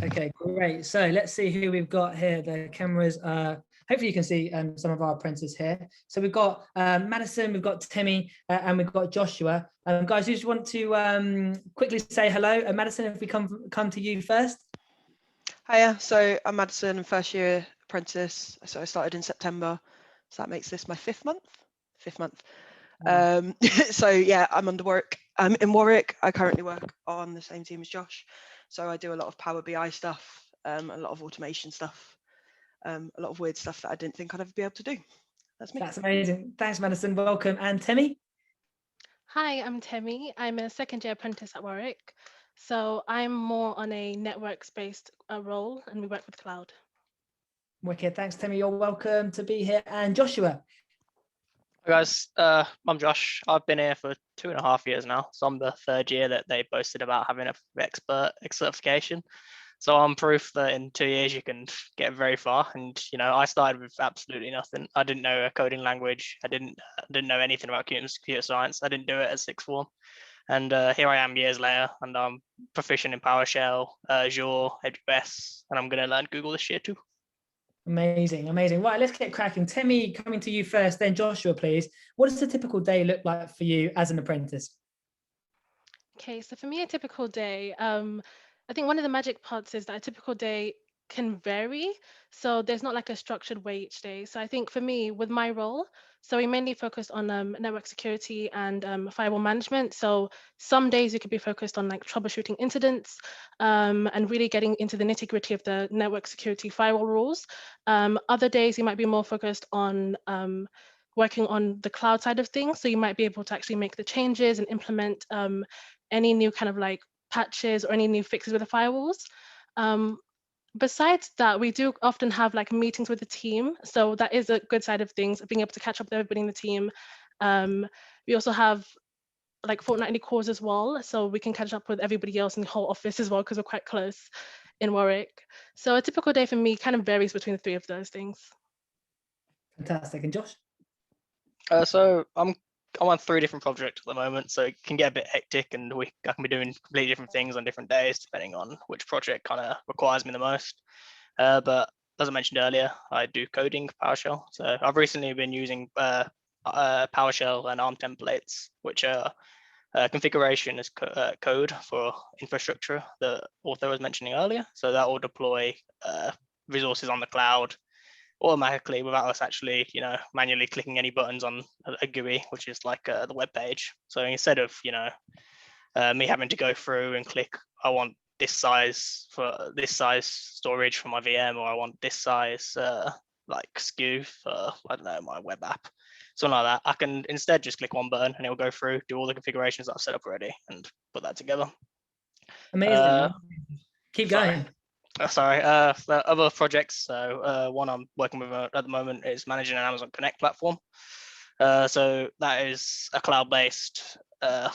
[SPEAKER 1] Okay, great. So let's see who we've got here. The cameras, hopefully you can see some of our apprentices here. So we've got Madison, we've got Timmy, and we've got Joshua. Guys, you just want to quickly say hello. Madison, if we come to you first.
[SPEAKER 6] Hiya, so I'm Madison, first year apprentice. So I started in September. So that makes this my fifth month. So yeah, I'm under Warwick. I'm in Warwick. I currently work on the same team as Josh. So I do a lot of Power BI stuff, a lot of automation stuff, a lot of weird stuff that I didn't think I'd ever be able to do. That's me.
[SPEAKER 1] That's amazing. Thanks, Madison. Welcome. And Timmy?
[SPEAKER 7] Hi, I'm Timmy. I'm a second year apprentice at Warwick. So I'm more on a networks-based role, and we work with cloud.
[SPEAKER 1] Wicked. Thanks, Timmy. You're welcome to be here. And Joshua?
[SPEAKER 8] Hi guys, I'm Josh. I've been here for 2.5 years now. So I'm the third year that they boasted about having a expert certification. So I'm proof that in 2 years you can get very far. And I started with absolutely nothing. I didn't know a coding language. I didn't know anything about computer science. I didn't do it at sixth form. And here I am years later, and I'm proficient in PowerShell, Azure, AWS, and I'm going to learn Google this year too.
[SPEAKER 1] Amazing. Right, let's get cracking. Timmy, coming to you first, then Joshua, please. What does a typical day look like for you as an apprentice?
[SPEAKER 7] Okay, so for me, a typical day, I think one of the magic parts is that a typical day can vary. So there's not like a structured way each day. So I think for me, with my role, so we mainly focus on network security and firewall management. So some days you could be focused on like troubleshooting incidents and really getting into the nitty gritty of the network security firewall rules. Other days you might be more focused on working on the cloud side of things. So you might be able to actually make the changes and implement any new kind of like patches or any new fixes with the firewalls. Besides that, we do often have like meetings with the team. So that is a good side of things, being able to catch up with everybody in the team. We also have like fortnightly calls as well. So we can catch up with everybody else in the whole office as well, because we're quite close in Warwick. So a typical day for me kind of varies between the three of those things.
[SPEAKER 1] Fantastic. And Josh?
[SPEAKER 8] So I'm on 3 different projects at the moment, so it can get a bit hectic, and I can be doing completely different things on different days depending on which project kind of requires me the most. But as I mentioned earlier, I do coding PowerShell. So I've recently been using PowerShell and ARM templates, which are configuration as code for infrastructure that Author was mentioning earlier. So that will deploy resources on the cloud automatically without us actually, manually clicking any buttons on a GUI, which is like the web page. So instead of, me having to go through and click, I want this size storage for my VM, or I want this size like SKU for, I don't know, my web app, something like that. I can instead just click one button and it will go through, do all the configurations that I've set up already, and put that together.
[SPEAKER 1] Amazing. Keep going.
[SPEAKER 8] The other projects. So one I'm working with at the moment is managing an Amazon Connect platform. So that is a cloud-based, I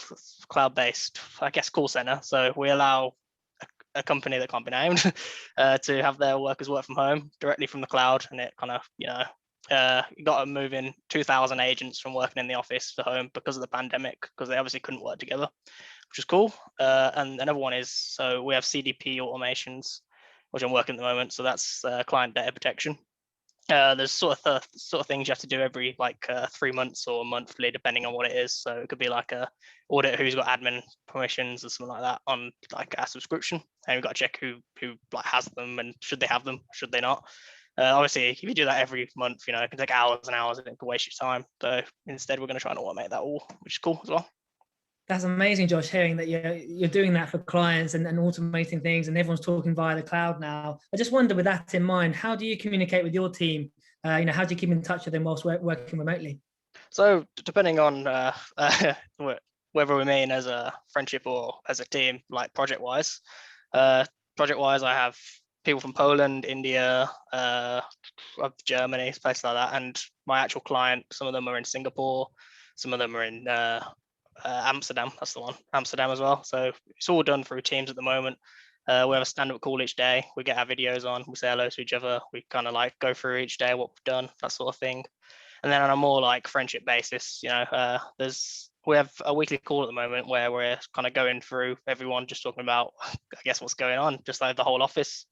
[SPEAKER 8] guess, call center. So we allow a company that can't be named to have their workers work from home directly from the cloud, and it kind of, got to move in 2,000 agents from working in the office to home because of the pandemic, because they obviously couldn't work together, which is cool. And another one is, so we have CDP automations, which I'm working at the moment. So that's client data protection. There's sort of things you have to do every 3 months or monthly, depending on what it is. So it could be like a audit who's got admin permissions or something like that on like a subscription, and we've got to check who has them, and should they have them, should they not. Obviously, if you do that every month, it can take hours and hours and it can waste your time. So instead, we're going to try and automate that all, which is cool as well.
[SPEAKER 1] That's amazing, Josh, hearing that you're doing that for clients and automating things, and everyone's talking via the cloud now. I just wonder, with that in mind, how do you communicate with your team? How do you keep in touch with them whilst working remotely?
[SPEAKER 8] So depending on whether we mean as a friendship or as a team, like project-wise, I have people from Poland, India, Germany, places like that, and my actual client, some of them are in Singapore, some of them are in Amsterdam. That's the one, Amsterdam as well. So it's all done through Teams at the moment. We have a stand-up call each day. We get our videos on. We say hello to each other. We kind of like go through each day what we've done, that sort of thing. And then on a more like friendship basis, we have a weekly call at the moment where we're kind of going through everyone, just talking about, I guess, what's going on, just like the whole office.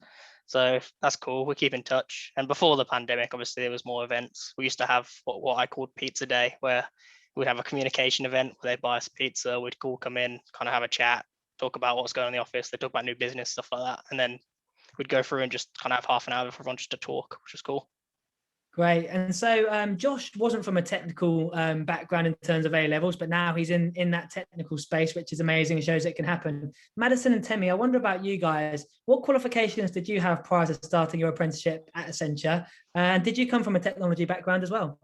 [SPEAKER 8] So that's cool. We keep in touch. And before the pandemic, obviously, there was more events. We used to have what I called Pizza Day, where we'd have a communication event where they'd buy us pizza. We'd all come in, kind of have a chat, talk about what's going on in the office. They talk about new business, stuff like that. And then we'd go through and just kind of have half an hour for everyone just to talk, which was cool.
[SPEAKER 1] Great. And so Josh wasn't from a technical background in terms of A levels, but now he's in that technical space, which is amazing and shows it can happen. Madison and Temi, I wonder about you guys. What qualifications did you have prior to starting your apprenticeship at Accenture? And did you come from a technology background as well?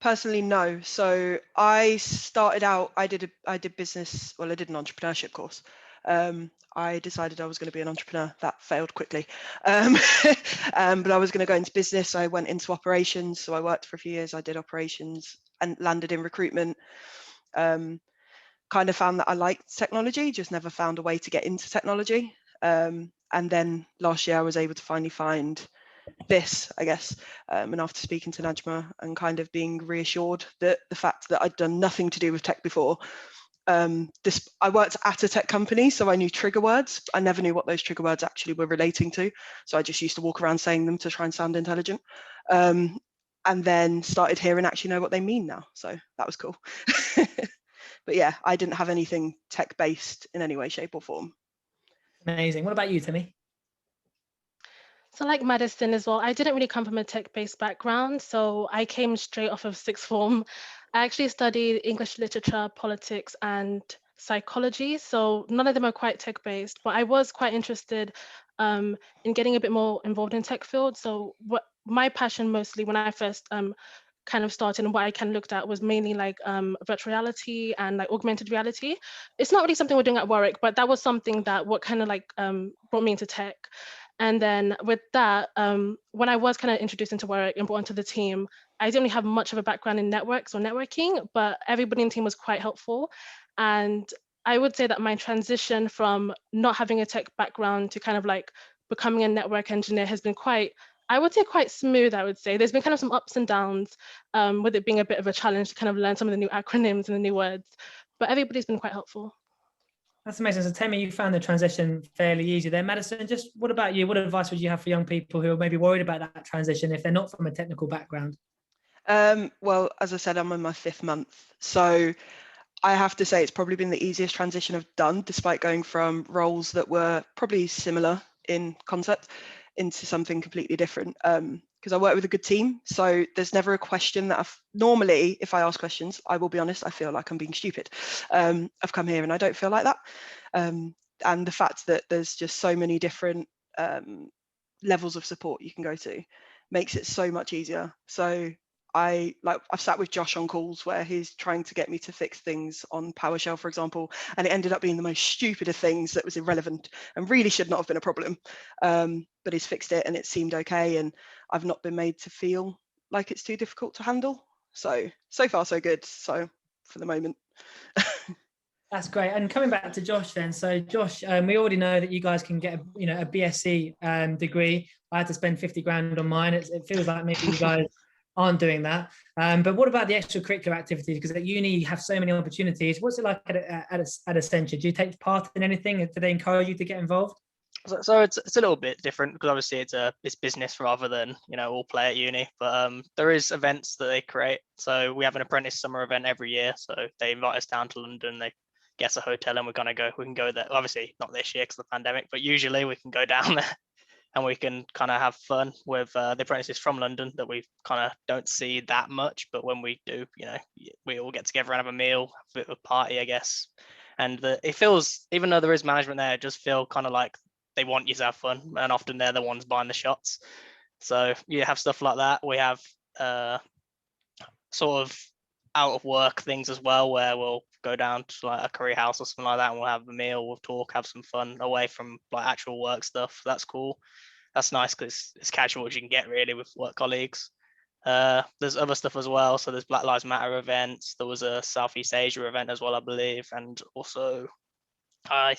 [SPEAKER 6] Personally, no. So I started out, I did business, well, I did an entrepreneurship course. I decided I was going to be an entrepreneur. That failed quickly. But I was going to go into business. I went into operations. So I worked for a few years. I did operations and landed in recruitment. Kind of found that I liked technology, just never found a way to get into technology. And then last year I was able to finally find this, I guess. And after speaking to Najma and kind of being reassured that the fact that I'd done nothing to do with tech before, I worked at a tech company, so I knew trigger words. I never knew what those trigger words actually were relating to. So I just used to walk around saying them to try and sound intelligent. And then started hearing actually know what they mean now. So that was cool. But yeah, I didn't have anything tech-based in any way, shape or form.
[SPEAKER 1] Amazing. What about you, Timmy?
[SPEAKER 7] So like Madison as well, I didn't really come from a tech-based background. So I came straight off of sixth form. I actually studied English literature, politics, and psychology. So none of them are quite tech-based, but I was quite interested in getting a bit more involved in tech field. So what my passion mostly when I first kind of started and what I kind of looked at was mainly like virtual reality and like augmented reality. It's not really something we're doing at Warwick, but that was something that what kind of like brought me into tech. And then with that, when I was kind of introduced into Warwick and brought into the team, I didn't really have much of a background in networks or networking, but everybody in the team was quite helpful. And I would say that my transition from not having a tech background to kind of like becoming a network engineer has been quite, I would say quite smooth, I would say. There's been kind of some ups and downs with it being a bit of a challenge to kind of learn some of the new acronyms and the new words, but everybody's been quite helpful.
[SPEAKER 1] That's amazing. So Temi, you found the transition fairly easy there. Madison, just what about you? What advice would you have for young people who are maybe worried about that transition if they're not from a technical background?
[SPEAKER 6] Well, as I said, I'm in my 5th month. So I have to say it's probably been the easiest transition I've done, despite going from roles that were probably similar in concept into something completely different. Because I work with a good team, so there's never a question that normally, if I ask questions, I will be honest, I feel like I'm being stupid. I've come here and I don't feel like that. And the fact that there's just so many different levels of support you can go to makes it so much easier. So I've sat with Josh on calls where he's trying to get me to fix things on PowerShell, for example, and it ended up being the most stupid of things that was irrelevant and really should not have been a problem. But he's fixed it and it seemed okay, and I've not been made to feel like it's too difficult to handle. So far so good. So for the moment.
[SPEAKER 1] That's great. And coming back to Josh then, so Josh, we already know that you guys can get a BSc degree. I had to spend 50 grand on mine. It feels like maybe you guys aren't doing that. But what about the extracurricular activities? Because at uni you have so many opportunities. What's it like at Accenture? Do you take part in anything? Do they encourage you to get involved?
[SPEAKER 8] So it's a little bit different because obviously it's business rather than all play at uni. But there is events that they create. So we have an apprentice summer event every year. So they invite us down to London. They get us a hotel and we can go there. Obviously not this year because of the pandemic, but usually we can go down there. and we can kind of have fun with the apprentices from London that we kind of don't see that much. But when we do, we all get together and have a meal, have a bit of a party, I guess. And it feels, even though there is management there, it just feel kind of like they want you to have fun, and often they're the ones buying the shots. So you have stuff like that. We have sort of out of work things as well, where we'll go down to like a curry house or something like that, and we'll have a meal, we'll talk, have some fun away from like actual work stuff. That's cool. That's nice because it's casual as you can get really with work colleagues. There's other stuff as well. So there's Black Lives Matter events. There was a Southeast Asia event as well, I believe, and also I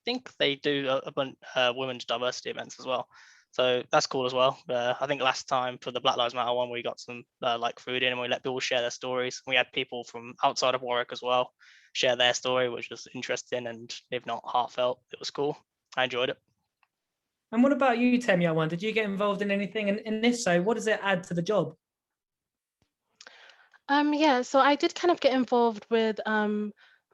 [SPEAKER 8] think they do a bunch women's diversity events as well. So that's cool as well. I think last time for the Black Lives Matter one, we got some like food in, and we let people share their stories. We had people from outside of Warwick as well share their story, which was interesting and if not heartfelt, it was cool. I enjoyed it.
[SPEAKER 1] And what about you, Temi? I wonder, did you get involved in anything? And if so, what does it add to the job?
[SPEAKER 7] Yeah, so I did kind of get involved with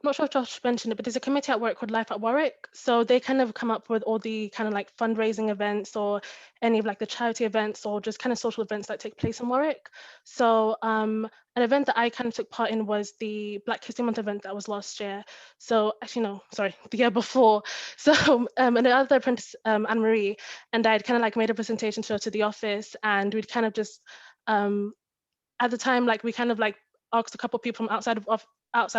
[SPEAKER 7] I'm not sure if Josh mentioned it, but there's a committee at work called Life at Warwick. So they kind of come up with all the kind of like fundraising events or any of like the charity events or just kind of social events that take place in Warwick. So an event that I kind of took part in was the Black History Month event that was last year. So actually, no, sorry, the year before. So and the other apprentice, Anne-Marie, and I'd kind of like made a presentation to her to the office, and we'd kind of just, at the time, like we kind of like asked a couple of people from outside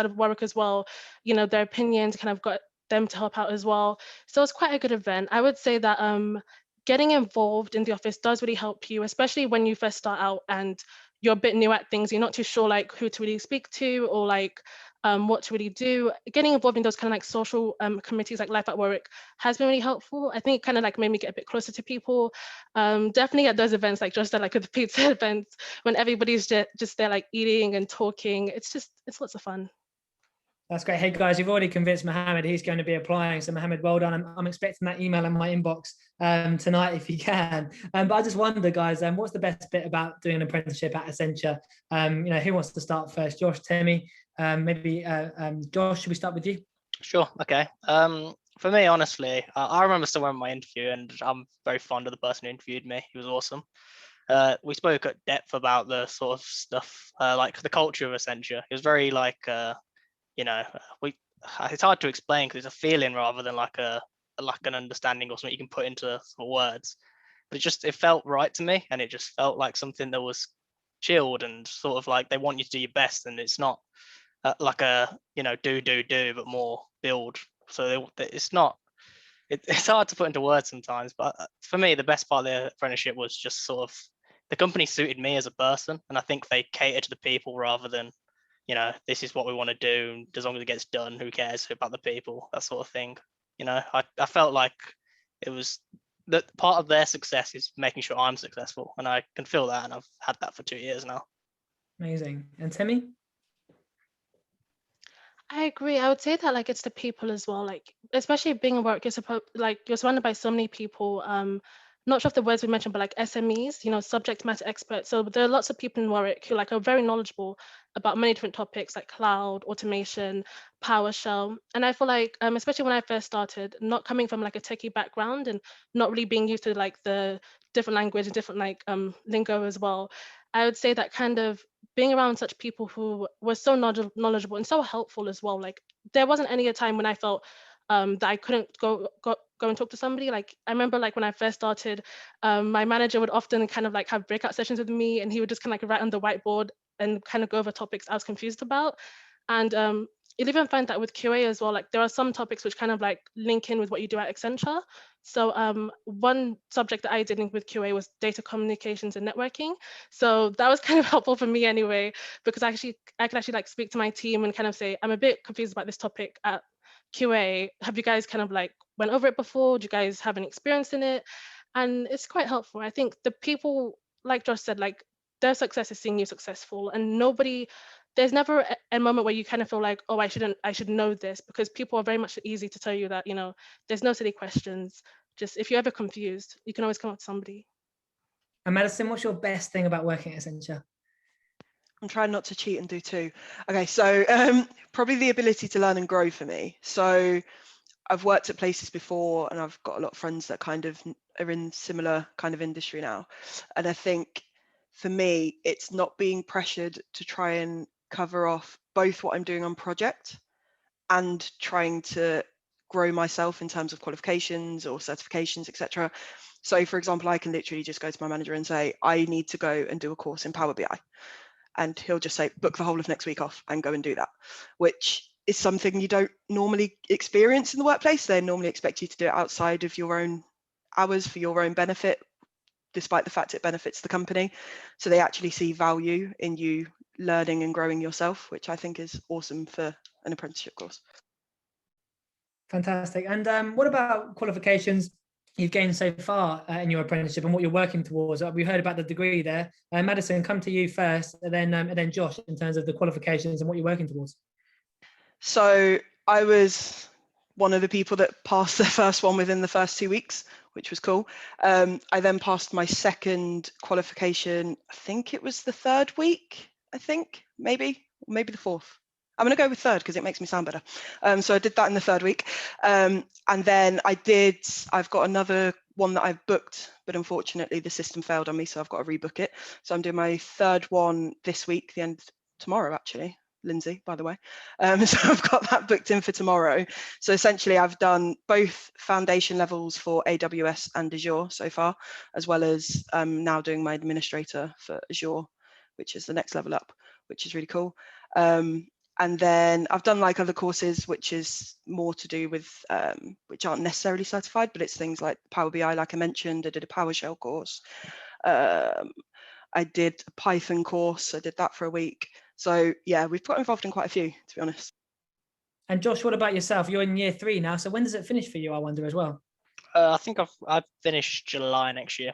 [SPEAKER 7] of Warwick as well, their opinions, kind of got them to help out as well. So it's quite a good event. I would say that getting involved in the office does really help you, especially when you first start out and you're a bit new at things. You're not too sure like who to really speak to or like what to really do. Getting involved in those kind of like social committees like Life at Warwick has been really helpful. I think it kind of like made me get a bit closer to people. Definitely at those events, like just like at the pizza events, when everybody's just there like eating and talking, it's lots of fun.
[SPEAKER 1] That's great. Hey guys, you've already convinced Mohammed he's going to be applying. So Mohammed, well done. I'm expecting that email in my inbox tonight if you can. But I just wonder, guys, what's the best bit about doing an apprenticeship at Accenture? Who wants to start first? Josh, Temi, maybe Josh, should we start with you?
[SPEAKER 8] Sure. Okay. For me, honestly, I remember still in my interview, and I'm very fond of the person who interviewed me. He was awesome. We spoke at depth about the sort of stuff, like the culture of Accenture. It was very like, it's hard to explain because it's a feeling rather than like an understanding or something you can put into sort of words. But it felt right to me, and it just felt like something that was chilled and sort of like they want you to do your best, and it's not like a do but more build. So it's not. It's hard to put into words sometimes, but for me, the best part of the apprenticeship was just sort of the company suited me as a person, and I think they cater to the people rather than, this is what we want to do. As long as it gets done, who cares about the people? That sort of thing. I felt like it was that part of their success is making sure I'm successful, and I can feel that, and I've had that for 2 years now.
[SPEAKER 1] Amazing. And Temi?
[SPEAKER 7] I agree. I would say that like it's the people as well. Like especially being in work, you're surrounded by so many people. Not sure if the words we mentioned, but like SMEs, subject matter experts. So there are lots of people in Warwick who like are very knowledgeable about many different topics like cloud, automation, PowerShell. And I feel like, especially when I first started, not coming from like a techie background and not really being used to like the different language and different like lingo as well, I would say that kind of being around such people who were so knowledgeable and so helpful as well. Like there wasn't any time when I felt that I couldn't go and talk to somebody. Like I remember like when I first started, my manager would often kind of like have breakout sessions with me, and he would just kind of like write on the whiteboard and kind of go over topics I was confused about. And you'll even find that with QA as well. Like there are some topics which kind of like link in with what you do at Accenture. So one subject that I did link with QA was data communications and networking. So that was kind of helpful for me anyway, because I could actually like speak to my team and kind of say, I'm a bit confused about this topic at QA. Have you guys kind of like went over it before? Do you guys have any experience in it? And it's quite helpful. I think the people, like Josh said, like their success is seeing you successful, and there's never a moment where you kind of feel like, oh, I should know this, because people are very much easy to tell you that, there's no silly questions. Just if you're ever confused, you can always come up to somebody.
[SPEAKER 1] And Madison, what's your best thing about working at Accenture?
[SPEAKER 6] I'm trying not to cheat and do two. Okay, so probably the ability to learn and grow for me. So I've worked at places before, and I've got a lot of friends that kind of are in similar kind of industry now. And I think for me, it's not being pressured to try and cover off both what I'm doing on project and trying to grow myself in terms of qualifications or certifications, etc. So for example, I can literally just go to my manager and say, I need to go and do a course in Power BI. And he'll just say, book the whole of next week off and go and do that, which is something you don't normally experience in the workplace. They normally expect you to do it outside of your own hours for your own benefit, despite the fact it benefits the company. So they actually see value in you learning and growing yourself, which I think is awesome for an apprenticeship course.
[SPEAKER 1] Fantastic. And what about qualifications you've gained so far in your apprenticeship and what you're working towards? We heard about the degree there. Madison, come to you first, and then Josh, in terms of the qualifications and what you're working towards.
[SPEAKER 6] So I was one of the people that passed the first one within the first 2 weeks, which was cool. I then passed my second qualification, I think it was the third week, maybe the fourth. I'm going to go with third because it makes me sound better. So I did that in the third week. And then I've got another one that I've booked, but unfortunately the system failed on me, so I've got to rebook it. So I'm doing my third one this week, tomorrow actually. Lindsay, by the way. So I've got that booked in for tomorrow. So essentially I've done both foundation levels for AWS and Azure so far, as well as now doing my administrator for Azure, which is the next level up, which is really cool. And then I've done like other courses, which is more to do with, which aren't necessarily certified, but it's things like Power BI, like I mentioned. I did a PowerShell course. I did a Python course. I did that for a week. So yeah, we've got involved in quite a few, to be honest.
[SPEAKER 1] And Josh, what about yourself? You're in year 3 now. So when does it finish for you, I wonder, as well?
[SPEAKER 8] I think I've finished July next year.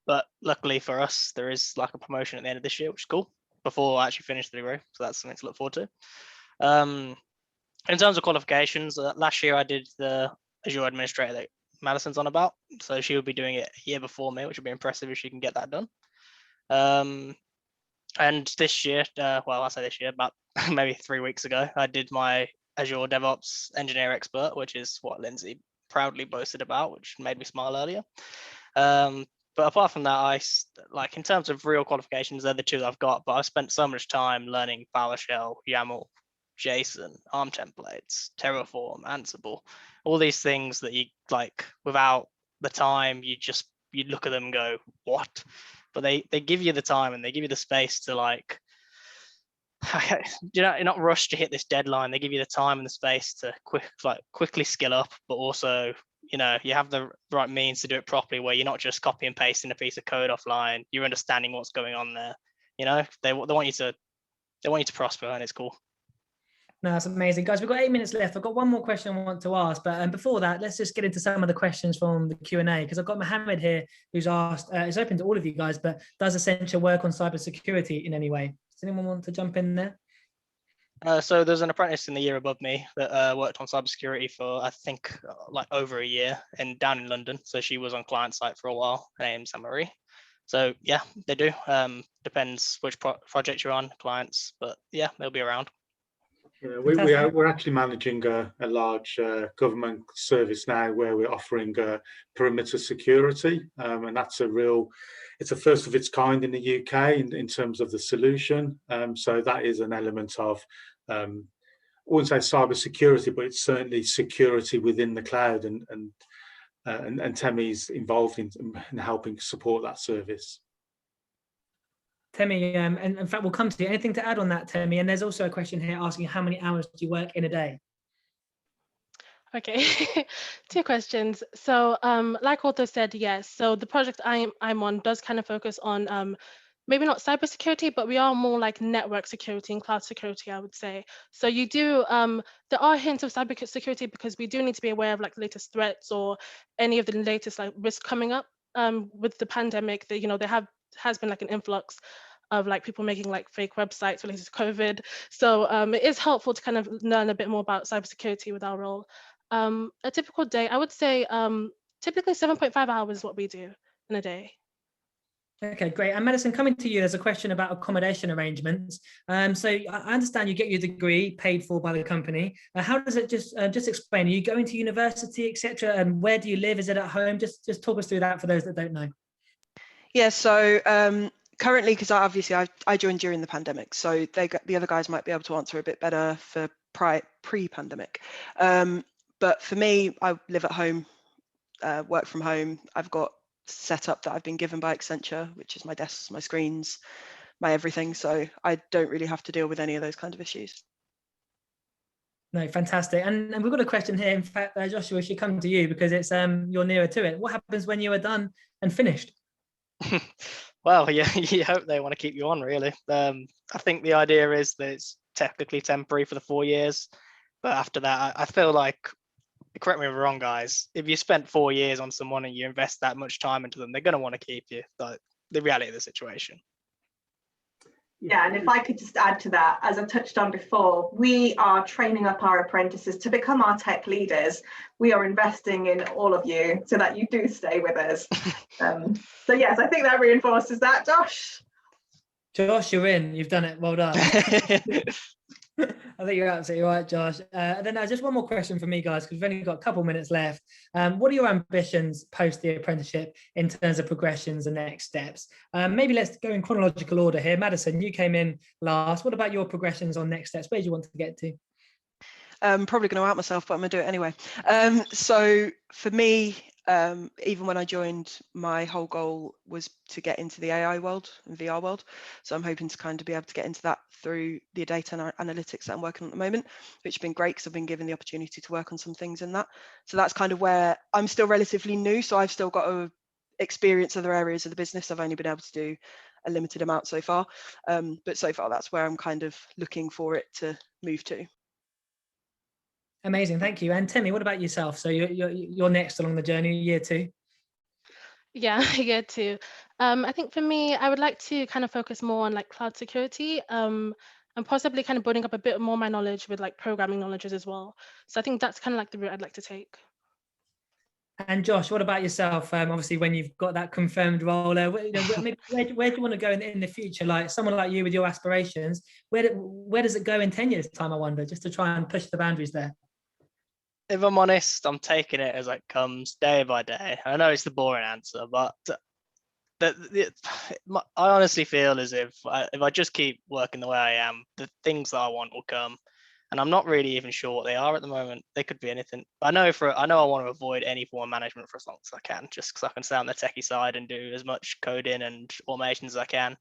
[SPEAKER 8] But luckily for us, there is like a promotion at the end of this year, which is cool, before I actually finish the degree. So that's something to look forward to. In terms of qualifications, last year I did the Azure administrator that Madison's on about. So she will be doing it a year before me, which would be impressive if she can get that done. And this year, well, I say this year, about maybe 3 weeks ago, I did my Azure DevOps Engineer Expert, which is what Lindsay proudly boasted about, which made me smile earlier. But apart from that, like in terms of real qualifications, they're the two that I've got. But I've spent so much time learning PowerShell, YAML, JSON, ARM templates, Terraform, Ansible, all these things that you like without the time, you look at them and go, what? But they give you the time and they give you the space to like, you're not rushed to hit this deadline. They give you the time and the space to quickly skill up, but also, you have the right means to do it properly, where you're not just copy and pasting a piece of code offline. You're understanding what's going on there. They want you to prosper, and it's cool.
[SPEAKER 1] No, that's amazing. Guys, we've got 8 minutes left. I've got one more question I want to ask, but before that, let's just get into some of the questions from the Q&A, because I've got Mohammed here who's asked, it's open to all of you guys, but does Accenture work on cybersecurity in any way? Does anyone want to jump in there?
[SPEAKER 8] So there's an apprentice in the year above me that worked on cybersecurity for, I think, like over a year down in London. So she was on client site for a while. Her name's Anne-Marie. So yeah, they do. Depends which project you're on, clients, but yeah, they'll be around.
[SPEAKER 4] Yeah, we're actually managing a large government service now where we're offering perimeter security, and that's it's a first of its kind in the UK in terms of the solution. So that is an element of, I wouldn't say cyber security, but it's certainly security within the cloud, and Temi's involved in helping support that service.
[SPEAKER 1] Temi, and in fact, we'll come to you. Anything to add on that, Temi? And there's also a question here asking how many hours do you work in a day?
[SPEAKER 7] Okay, 2 questions. So like Otto said, yes. So the project I'm on does kind of focus on maybe not cybersecurity, but we are more like network security and cloud security, I would say. So you do, there are hints of cybersecurity because we do need to be aware of like the latest threats or any of the latest like risks coming up with the pandemic. That there has been like an influx of like people making like fake websites related to COVID. So it is helpful to kind of learn a bit more about cybersecurity with our role. A typical day, I would say typically 7.5 hours is what we do in a day.
[SPEAKER 1] Okay, great. And Madison, coming to you, there's a question about accommodation arrangements. So I understand you get your degree paid for by the company. How does it just explain? Are you going to university, etc.? And where do you live? Is it at home? Just talk us through that for those that don't know.
[SPEAKER 6] Yeah, so currently, because I joined during the pandemic, so the other guys might be able to answer a bit better for pre-pandemic. But for me, I live at home, work from home. I've got setup that I've been given by Accenture, which is my desks, my screens, my everything. So I don't really have to deal with any of those kind of issues.
[SPEAKER 1] No, fantastic. And we've got a question here. In fact, Joshua, should come to you because it's you're nearer to it. What happens when you are done and finished?
[SPEAKER 8] Well, yeah, you hope they want to keep you on, really. I think the idea is that it's technically temporary for the 4 years, but after that, I feel like, correct me if I'm wrong, guys, if you spent 4 years on someone and you invest that much time into them, they're going to want to keep you. Like, the reality of the situation.
[SPEAKER 5] Yeah, and if I could just add to that, as I touched on before, we are training up our apprentices to become our tech leaders. We are investing in all of you so that you do stay with us. So yes, I think that reinforces that, Josh.
[SPEAKER 1] Josh, you're in. You've done it. Well done. I think you're absolutely right, Josh. And then just one more question for me, guys, because we've only got a couple minutes left. What are your ambitions post the apprenticeship in terms of progressions and next steps? Maybe let's go in chronological order here. Madison, you came in last. What about your progressions on next steps? Where do you want to get to?
[SPEAKER 6] Probably going to out myself, but I'm going to do it anyway. So for me, even when I joined, my whole goal was to get into the AI world and VR world. So I'm hoping to kind of be able to get into that through the data and analytics that I'm working on at the moment, which has been great because I've been given the opportunity to work on some things in that. So that's kind of where I'm still relatively new. So I've still got to experience other areas of the business. I've only been able to do a limited amount so far. But so far, that's where I'm kind of looking for it to move to.
[SPEAKER 1] Amazing, thank you. And Timmy, what about yourself? So you're next along the journey, year 2.
[SPEAKER 7] Yeah, year 2. I think for me, I would like to kind of focus more on like cloud security, and possibly kind of building up a bit more my knowledge with like programming knowledges as well. So I think that's kind of like the route I'd like to take.
[SPEAKER 1] And Josh, what about yourself? Obviously, when you've got that confirmed role, where do you want to go in the future? Like someone like you with your aspirations, where does it go in 10 years' time? I wonder, just to try and push the boundaries there.
[SPEAKER 8] If I'm honest, I'm taking it as it comes, day by day. I know it's the boring answer, but I honestly feel as if I just keep working the way I am, the things that I want will come. And I'm not really even sure what they are at the moment. They could be anything. I know I want to avoid any form of management for as long as I can, just because I can stay on the techie side and do as much coding and automation as I can.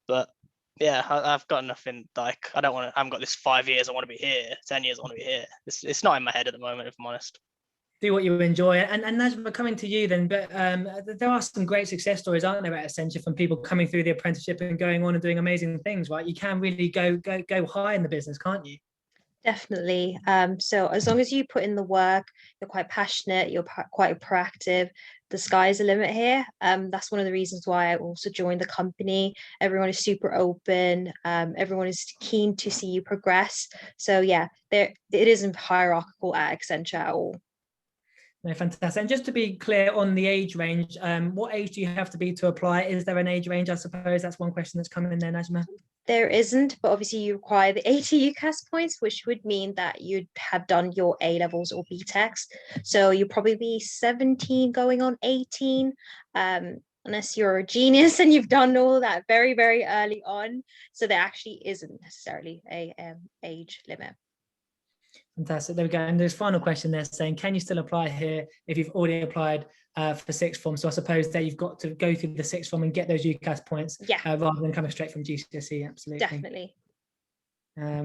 [SPEAKER 8] But yeah, I've got nothing like I haven't got this 5 years I want to be here, 10 years I want to be here. It's not in my head at the moment, if I'm honest.
[SPEAKER 1] Do what you enjoy. And Najma, coming to you then, but there are some great success stories, aren't there, at Accenture, from people coming through the apprenticeship and going on and doing amazing things, right? You can really go high in the business, can't you?
[SPEAKER 2] Definitely. So as long as you put in the work, you're quite passionate, you're quite proactive, the sky's the limit here. That's one of the reasons why I also joined the company. Everyone is super open. Everyone is keen to see you progress. So yeah, it isn't hierarchical at Accenture at all.
[SPEAKER 1] No, fantastic. And just to be clear on the age range, what age do you have to be to apply? Is there an age range? I suppose that's one question that's coming in there, Najma.
[SPEAKER 2] There isn't, but obviously you require the 80 UCAS points, which would mean that you'd have done your A levels or BTECs. So you'll probably be 17 going on 18, unless you're a genius and you've done all that very, very early on. So there actually isn't necessarily a age limit.
[SPEAKER 1] Fantastic. There we go. And there's a final question there saying, can you still apply here if you've already applied for sixth form? So I suppose that you've got to go through the sixth form and get those UCAS points, rather than coming straight from GCSE. Absolutely.
[SPEAKER 2] Definitely.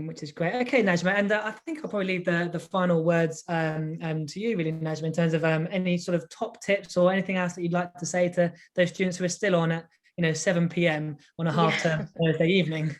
[SPEAKER 1] Which is great. Okay, Najma, and I think I'll probably leave the final words to you, really, Najma, in terms of any sort of top tips or anything else that you'd like to say to those students who are still on at 7 p.m. on a half-term Thursday evening.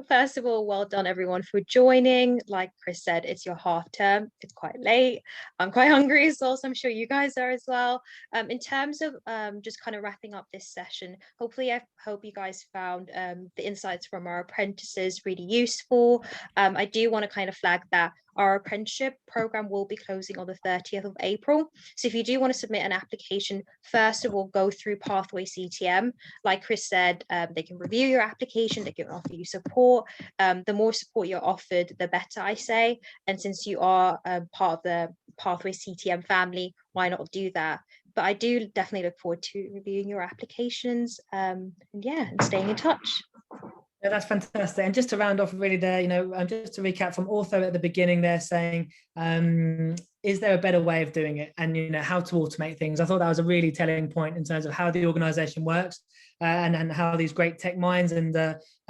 [SPEAKER 2] First of all, well done everyone for joining. Like Chris said, it's your half term. It's quite late. I'm quite hungry as well, so I'm sure you guys are as well. In terms of just kind of wrapping up this session, hopefully I hope you guys found the insights from our apprentices really useful. I do want to kind of flag that our apprenticeship program will be closing on the 30th of April. So if you do want to submit an application, first of all, go through Pathway CTM. Like Chris said, they can review your application, they can offer you support. The more support you're offered, the better, I say. And since you are part of the Pathway CTM family, why not do that? But I do definitely look forward to reviewing your applications and staying in touch.
[SPEAKER 1] Yeah, that's fantastic. And just to round off really there, just to recap from Ortho at the beginning there saying, is there a better way of doing it? And, how to automate things. I thought that was a really telling point in terms of how the organization works and how these great tech minds and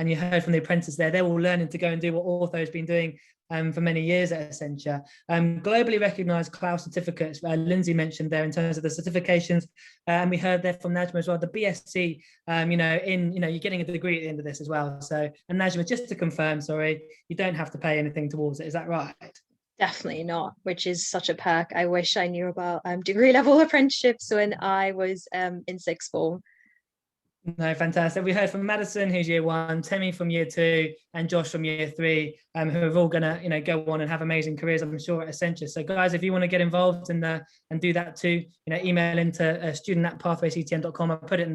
[SPEAKER 1] you heard from the apprentices there, they're all learning to go and do what Ortho has been doing for many years at Accenture. Globally recognized cloud certificates, Lindsay mentioned there in terms of the certifications, and we heard there from Najma as well, the BSc, you're getting a degree at the end of this as well. So, and Najma, just to confirm, sorry, you don't have to pay anything towards it, is that right?
[SPEAKER 2] Definitely not, which is such a perk. I wish I knew about degree level apprenticeships when I was in sixth form.
[SPEAKER 1] No, fantastic. We heard from Madison, who's year 1, Temi from year 2, and Josh from year 3, who are all going to, go on and have amazing careers, I'm sure, at Accenture. So, guys, if you want to get involved and do that too, email into student@pathwayctm.com. I'll put it in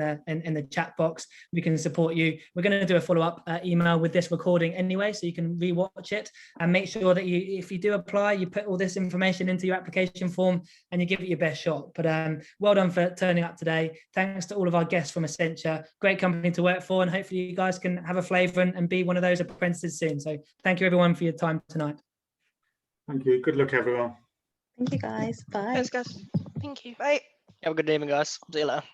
[SPEAKER 1] the chat box. We can support you. We're going to do a follow-up email with this recording anyway, so you can rewatch it and make sure that if you do apply, you put all this information into your application form and you give it your best shot. But well done for turning up today. Thanks to all of our guests from Accenture. Great company to work for, and hopefully you guys can have a flavour and be one of those apprentices soon. So thank you everyone for your time tonight.
[SPEAKER 4] Thank you. Good luck, everyone.
[SPEAKER 2] Thank you guys. Bye.
[SPEAKER 6] Thanks, guys.
[SPEAKER 7] Thank you.
[SPEAKER 6] Bye.
[SPEAKER 8] Have a good evening, guys. See you later.